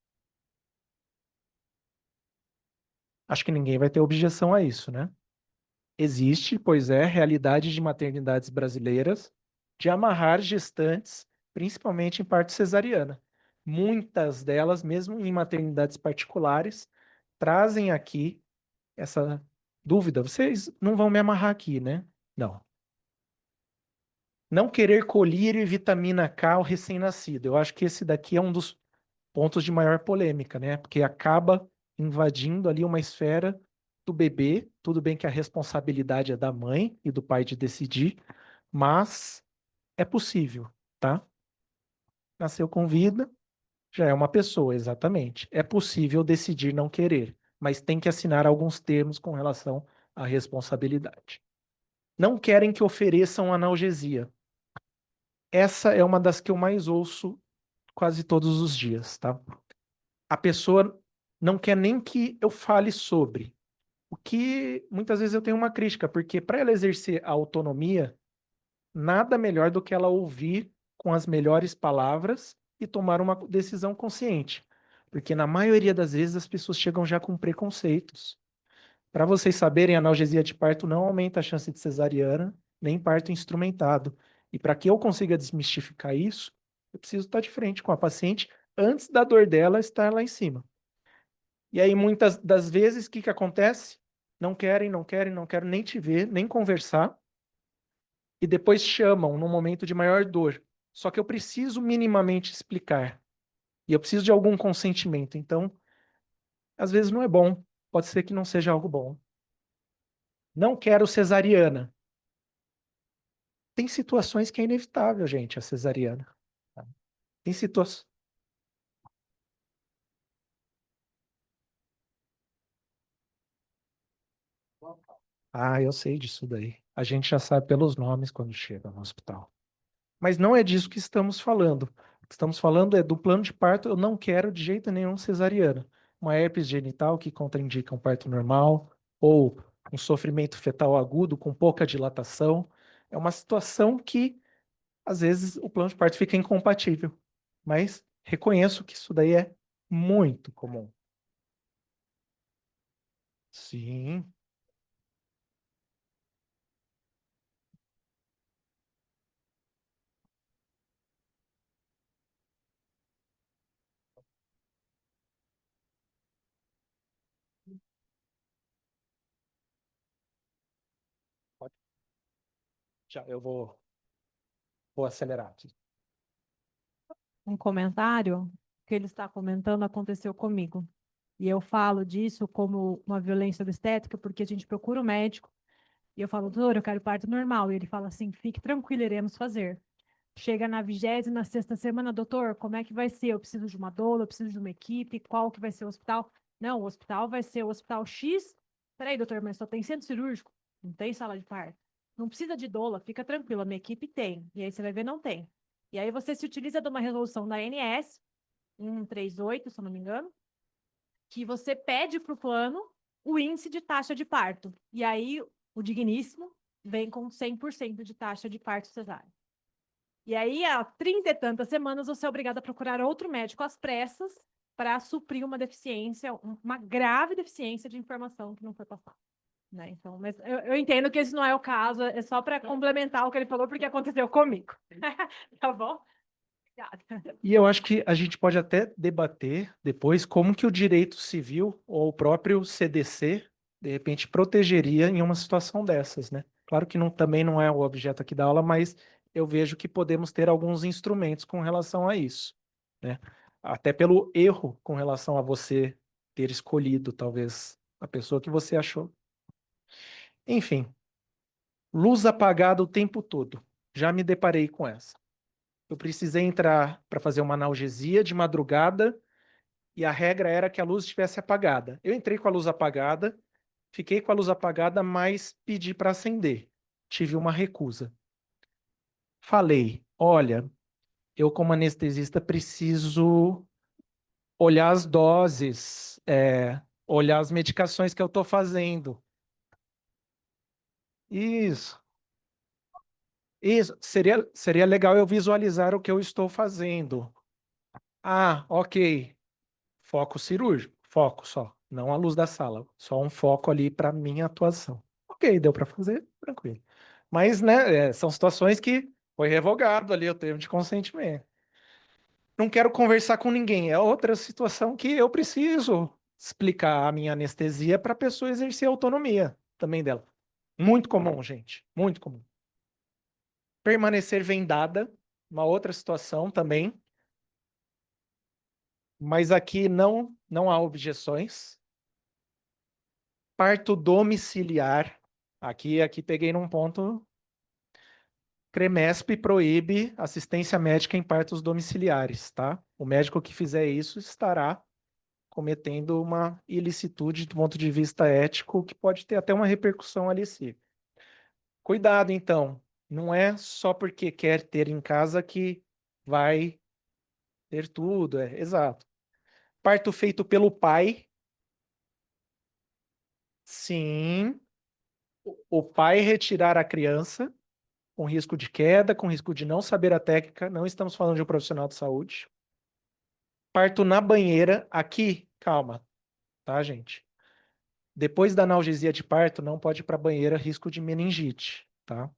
Acho que ninguém vai ter objeção a isso, né? Existe, pois é, realidade de maternidades brasileiras de amarrar gestantes, principalmente em parto cesariana. Muitas delas, mesmo em maternidades particulares, trazem aqui essa dúvida. Vocês não vão me amarrar aqui, né? Não. Não querer colírio e vitamina K ao recém-nascido. Eu acho que esse daqui é um dos pontos de maior polêmica, né? Porque acaba invadindo ali uma esfera do bebê. Tudo bem que a responsabilidade é da mãe e do pai de decidir, mas é possível, tá? Nasceu com vida, já é uma pessoa, exatamente. É possível decidir não querer, mas tem que assinar alguns termos com relação à responsabilidade. Não querem que ofereçam analgesia. Essa é uma das que eu mais ouço quase todos os dias, tá? A pessoa não quer nem que eu fale sobre. O que muitas vezes eu tenho uma crítica, porque para ela exercer a autonomia, nada melhor do que ela ouvir com as melhores palavras e tomar uma decisão consciente. Porque na maioria das vezes as pessoas chegam já com preconceitos. Para vocês saberem, a analgesia de parto não aumenta a chance de cesariana, nem parto instrumentado. E para que eu consiga desmistificar isso, eu preciso estar de frente com a paciente antes da dor dela estar lá em cima. E aí, muitas das vezes, o que acontece? Não querem, não querem, não quero nem te ver, nem conversar. E depois chamam num momento de maior dor. Só que eu preciso minimamente explicar. E eu preciso de algum consentimento. Então, às vezes não é bom. Pode ser que não seja algo bom. Não quero cesariana. Tem situações que é inevitável, gente, a cesariana. Tem situações. Ah, eu sei disso daí. a gente já sabe pelos nomes quando chega no hospital. Mas não é disso que estamos falando. O que estamos falando é do plano de parto, eu não quero de jeito nenhum cesariana. Uma herpes genital que contraindica um parto normal, ou um sofrimento fetal agudo com pouca dilatação. É uma situação que, às vezes, o plano de parto fica incompatível. Mas reconheço que isso daí é muito comum. Sim. Já, eu vou acelerar aqui. Um comentário que ele está comentando aconteceu comigo. E eu falo disso como uma violência obstétrica, porque a gente procura o médico e eu falo, doutor, eu quero parto normal. E ele fala assim, fique tranquilo, iremos fazer. Chega na 26ª semana, doutor, como é que vai ser? Eu preciso de uma doula, eu preciso de uma equipe, qual que vai ser o hospital? Não, o hospital vai ser o hospital X. Peraí, doutor, mas só tem centro cirúrgico, não tem sala de parto. Não precisa de doula, fica tranquilo, a minha equipe tem. E aí você vai ver, não tem. E aí você se utiliza de uma resolução da ANS, 138, se eu não me engano, que você pede para o plano o índice de taxa de parto. E aí o digníssimo vem com 100% de taxa de parto cesárea. E aí, há 30 e tantas semanas, você é obrigado a procurar outro médico às pressas para suprir uma deficiência, uma grave deficiência de informação que não foi passada. Né? Então, mas eu entendo que esse não é o caso, é só para complementar o que ele falou, porque aconteceu comigo. Tá bom? Obrigada. E eu acho que a gente pode até debater depois como que o direito civil ou o próprio CDC, de repente, protegeria em uma situação dessas, né? Claro que também não é o objeto aqui da aula, mas eu vejo que podemos ter alguns instrumentos com relação a isso, né? Até pelo erro com relação a você ter escolhido, talvez, a pessoa que você achou. Enfim, luz apagada o tempo todo. Já me deparei com essa. Eu precisei entrar para fazer uma analgesia de madrugada e a regra era que a luz estivesse apagada. Eu entrei com a luz apagada, fiquei com a luz apagada, mas pedi para acender. Tive uma recusa. Falei, olha, eu como anestesista preciso olhar as doses, olhar as medicações que eu estou fazendo. Isso. Isso. Seria legal eu visualizar o que eu estou fazendo. Ah, ok. Foco cirúrgico, foco só, não a luz da sala, só um foco ali para minha atuação. Ok, deu para fazer, tranquilo. Mas, né, são situações que foi revogado ali o termo de consentimento. Não quero conversar com ninguém, é outra situação que eu preciso explicar a minha anestesia para a pessoa exercer a autonomia também dela. Muito comum, gente, muito comum. Permanecer vendada, uma outra situação também. Mas aqui não há objeções. Parto domiciliar. Aqui peguei num ponto. CREMESP proíbe assistência médica em partos domiciliares, tá? O médico que fizer isso estará cometendo uma ilicitude do ponto de vista ético, que pode ter até uma repercussão ali sim. Cuidado, então. Não é só porque quer ter em casa que vai ter tudo, exato. Parto feito pelo pai. Sim. O pai retirar a criança com risco de queda, com risco de não saber a técnica, não estamos falando de um profissional de saúde. Parto na banheira, aqui, calma, tá, gente? Depois da analgesia de parto, não pode ir para a banheira, risco de meningite, tá?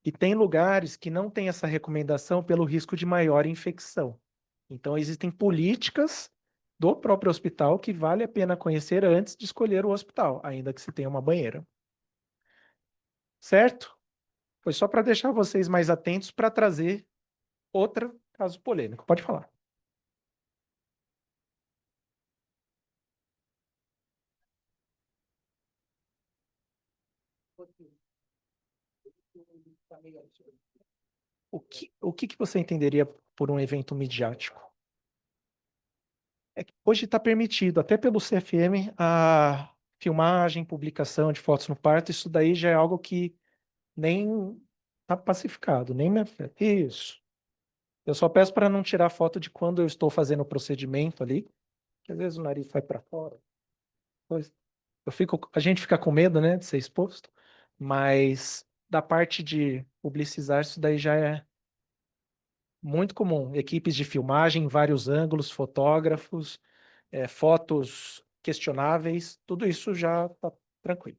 E tem lugares que não tem essa recomendação pelo risco de maior infecção. Então, existem políticas do próprio hospital que vale a pena conhecer antes de escolher o hospital, ainda que se tenha uma banheira. Certo? Foi só para deixar vocês mais atentos para trazer outro caso polêmico. Pode falar. O que você entenderia por um evento midiático? É que hoje está permitido, até pelo CFM, a filmagem, publicação de fotos no parto. Isso daí já é algo que nem tá pacificado, nem me afeta. Isso. Eu só peço para não tirar foto de quando eu estou fazendo o procedimento ali, que às vezes o nariz vai para fora. A gente fica com medo, né, de ser exposto, mas da parte de publicizar, isso daí já é muito comum. Equipes de filmagem em vários ângulos, fotógrafos, fotos questionáveis, tudo isso já está tranquilo.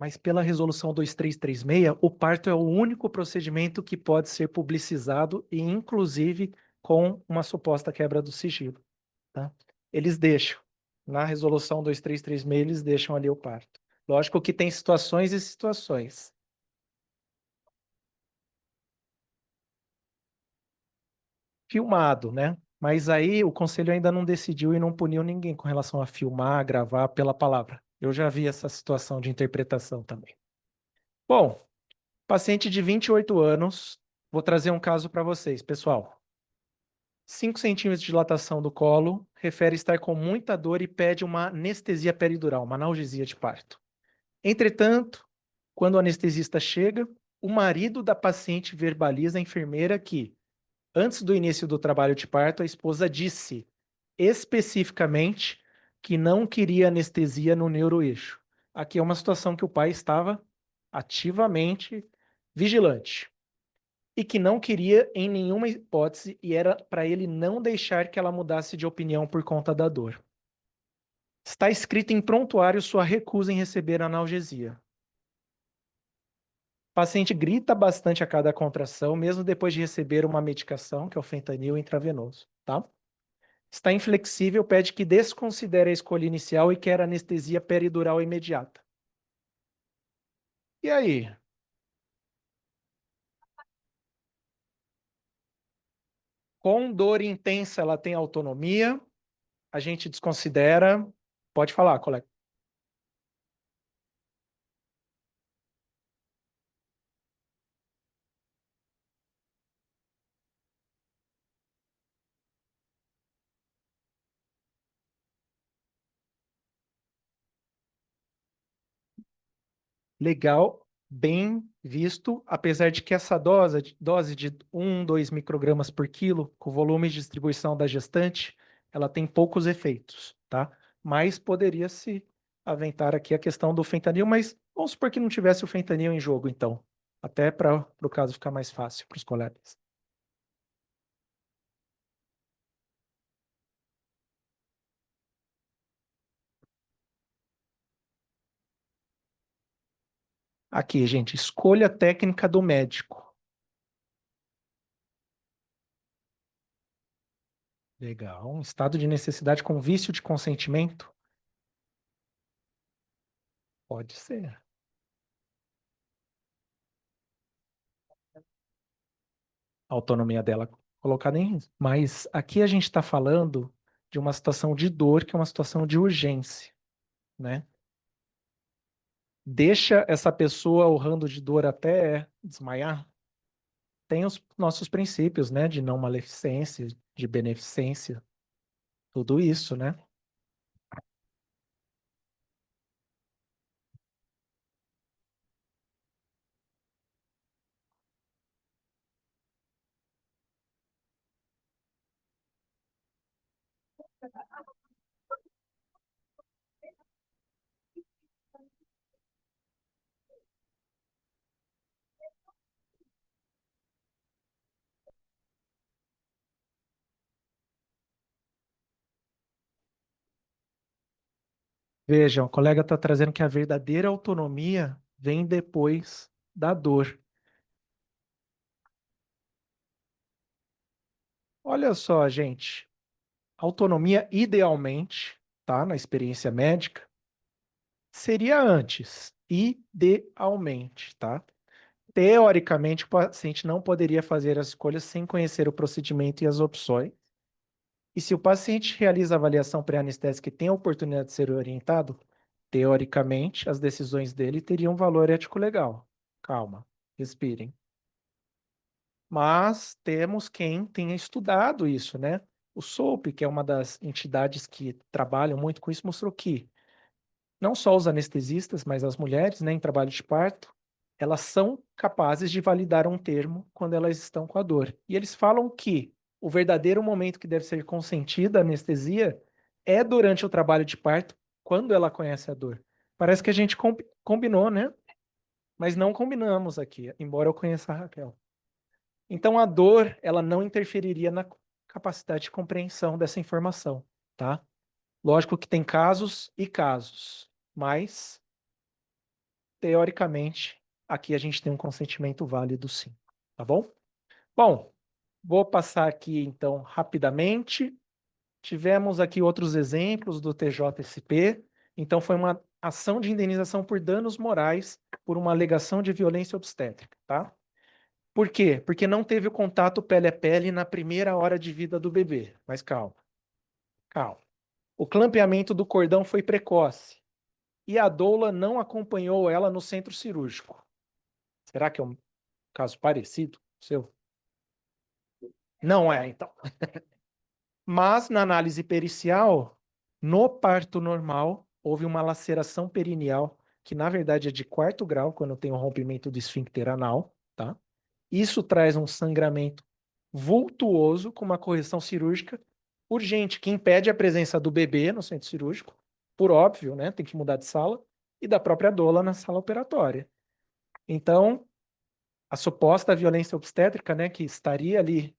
Mas pela resolução 2336, o parto é o único procedimento que pode ser publicizado e, inclusive, com uma suposta quebra do sigilo, tá? Eles deixam. Na resolução 2336, eles deixam ali o parto. Lógico que tem situações e situações. Filmado, né? Mas aí o conselho ainda não decidiu e não puniu ninguém com relação a filmar, gravar pela palavra. Eu já vi essa situação de interpretação também. Bom, paciente de 28 anos, vou trazer um caso para vocês, pessoal. 5 centímetros de dilatação do colo, refere estar com muita dor e pede uma anestesia peridural, uma analgesia de parto. Entretanto, quando o anestesista chega, o marido da paciente verbaliza à enfermeira que, antes do início do trabalho de parto, a esposa disse especificamente que não queria anestesia no neuroeixo. Aqui é uma situação que o pai estava ativamente vigilante e que não queria em nenhuma hipótese e era para ele não deixar que ela mudasse de opinião por conta da dor. Está escrito em prontuário sua recusa em receber analgesia. O paciente grita bastante a cada contração, mesmo depois de receber uma medicação, que é o fentanil intravenoso, tá? Está inflexível, pede que desconsidere a escolha inicial e quer anestesia peridural imediata. E aí? Com dor intensa, ela tem autonomia, a gente desconsidera. Pode falar, colega. Legal, bem visto, apesar de que essa dose de 1, 2 microgramas por quilo, com volume de distribuição da gestante, ela tem poucos efeitos, tá? Mas poderia se aventar aqui a questão do fentanil, mas vamos supor que não tivesse o fentanil em jogo, então, até para o caso ficar mais fácil para os colegas. Aqui, gente, escolha técnica do médico. Legal. Um estado de necessidade com vício de consentimento? Pode ser. A autonomia dela colocada em risco. Mas aqui a gente está falando de uma situação de dor, que é uma situação de urgência, né? Deixa essa pessoa urrando de dor até desmaiar? Tem os nossos princípios, né? De não maleficência, de beneficência, tudo isso, né? Vejam, o colega está trazendo que a verdadeira autonomia vem depois da dor. Olha só, gente. Autonomia, idealmente, tá? Na experiência médica, seria antes. Idealmente, tá? Teoricamente, o paciente não poderia fazer as escolhas sem conhecer o procedimento e as opções. E se o paciente realiza a avaliação pré-anestésica e tem a oportunidade de ser orientado, teoricamente, as decisões dele teriam valor ético-legal. Calma, respirem. Mas temos quem tenha estudado isso, né? O SOAP, que é uma das entidades que trabalham muito com isso, mostrou que não só os anestesistas, mas as mulheres, né, em trabalho de parto, elas são capazes de validar um termo quando elas estão com a dor. E eles falam que o verdadeiro momento que deve ser consentida a anestesia é durante o trabalho de parto, quando ela conhece a dor. Parece que a gente combinou, né? Mas não combinamos aqui, embora eu conheça a Raquel. Então, a dor, ela não interferiria na capacidade de compreensão dessa informação, tá? Lógico que tem casos e casos, mas, teoricamente, aqui a gente tem um consentimento válido, sim, tá bom? Bom, vou passar aqui, então, rapidamente. Tivemos aqui outros exemplos do TJSP. Então, foi uma ação de indenização por danos morais por uma alegação de violência obstétrica, tá? Por quê? Porque não teve o contato pele a pele na primeira hora de vida do bebê. Mas calma, calma. O clampeamento do cordão foi precoce e a doula não acompanhou ela no centro cirúrgico. Será que é um caso parecido seu? Não é, então. Mas na análise pericial, no parto normal, houve uma laceração perineal, que na verdade é de 4º grau, quando tem o rompimento do esfíncter anal, tá? Isso traz um sangramento vultuoso com uma correção cirúrgica urgente, que impede a presença do bebê no centro cirúrgico, por óbvio, né? Tem que mudar de sala, e da própria doula na sala operatória. Então, a suposta violência obstétrica, né, que estaria ali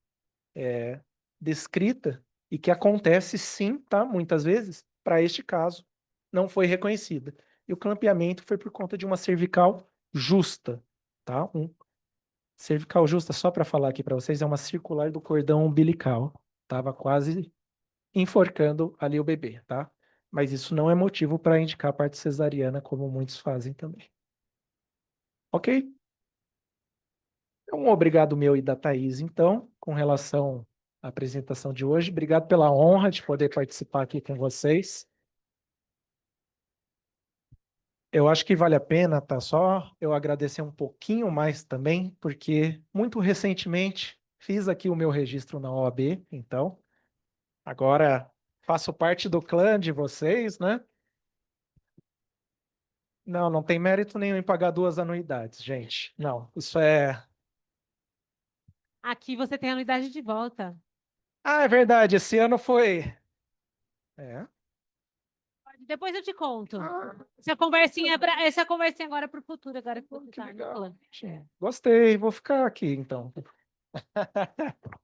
descrita e que acontece sim, tá? Muitas vezes, para este caso, não foi reconhecida. E o clampeamento foi por conta de uma cervical justa, tá? Cervical justa, só para falar aqui para vocês, é uma circular do cordão umbilical. Tava quase enforcando ali o bebê, tá? Mas isso não é motivo para indicar a parte cesariana, como muitos fazem também. Ok? Então, um obrigado meu e da Thaís, então, com relação à apresentação de hoje. Obrigado pela honra de poder participar aqui com vocês. Eu acho que vale a pena, tá? Só eu agradecer um pouquinho mais também, porque muito recentemente fiz aqui o meu registro na OAB, então agora faço parte do clã de vocês, né? Não, não tem mérito nenhum em pagar 2 anuidades, gente. Não, isso é... Aqui você tem a anuidade de volta. Ah, é verdade, esse ano foi... É. Depois eu te conto. Ah, Essa conversinha agora para o futuro, agora que você que tá no legal. plano. Gostei, vou ficar aqui então.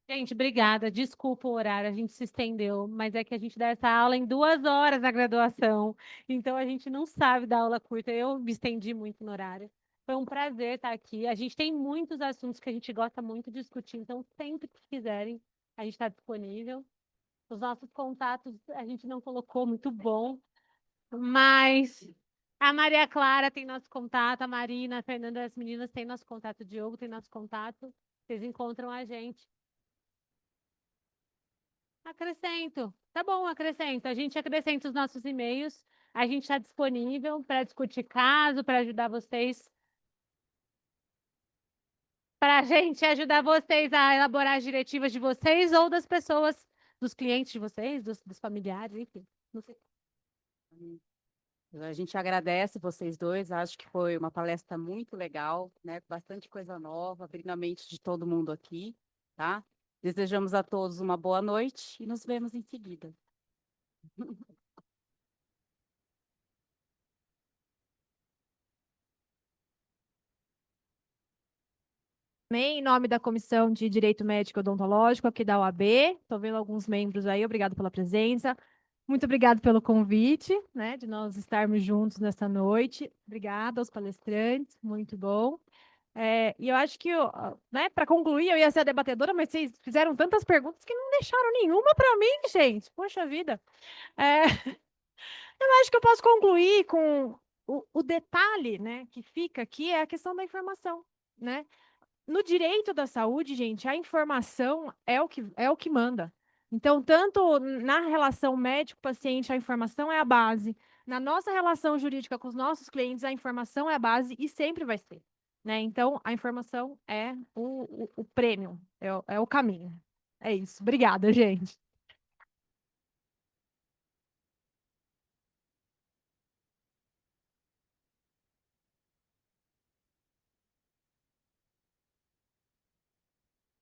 Gente, obrigada. Desculpa o horário, a gente se estendeu, mas é que a gente dá essa aula em 2 horas na graduação, então a gente não sabe dar aula curta. Eu me estendi muito no horário. Foi um prazer estar aqui. A gente tem muitos assuntos que a gente gosta muito de discutir, então sempre que quiserem, a gente está disponível. Os nossos contatos a gente não colocou, muito bom, mas a Maria Clara tem nosso contato, a Marina, a Fernanda, as meninas têm nosso contato, o Diogo tem nosso contato. Vocês encontram a gente. Acrescento. Tá bom, acrescento. A gente acrescenta os nossos e-mails. A gente está disponível para discutir caso, para ajudar vocês. Para a gente ajudar vocês a elaborar as diretivas de vocês ou das pessoas, dos clientes de vocês, dos familiares, enfim. Não sei. A gente agradece vocês dois, acho que foi uma palestra muito legal, né? Bastante coisa nova, abrindo a mente de todo mundo aqui, tá? Desejamos a todos uma boa noite e nos vemos em seguida. Também, em nome da Comissão de Direito Médico e Odontológico aqui da UAB, estou vendo alguns membros aí, obrigado pela presença. Muito obrigado pelo convite, né, de nós estarmos juntos nessa noite. Obrigada aos palestrantes, muito bom. E eu acho que, né, para concluir, eu ia ser a debatedora, mas vocês fizeram tantas perguntas que não deixaram nenhuma para mim, gente. Poxa vida. Eu acho que eu posso concluir com o detalhe, né, que fica aqui é a questão da informação, né? No direito da saúde, gente, a informação é o que manda. Então, tanto na relação médico-paciente, a informação é a base. Na nossa relação jurídica com os nossos clientes, a informação é a base e sempre vai ser, né? Então, a informação é o prêmio, é o caminho. É isso. Obrigada, gente.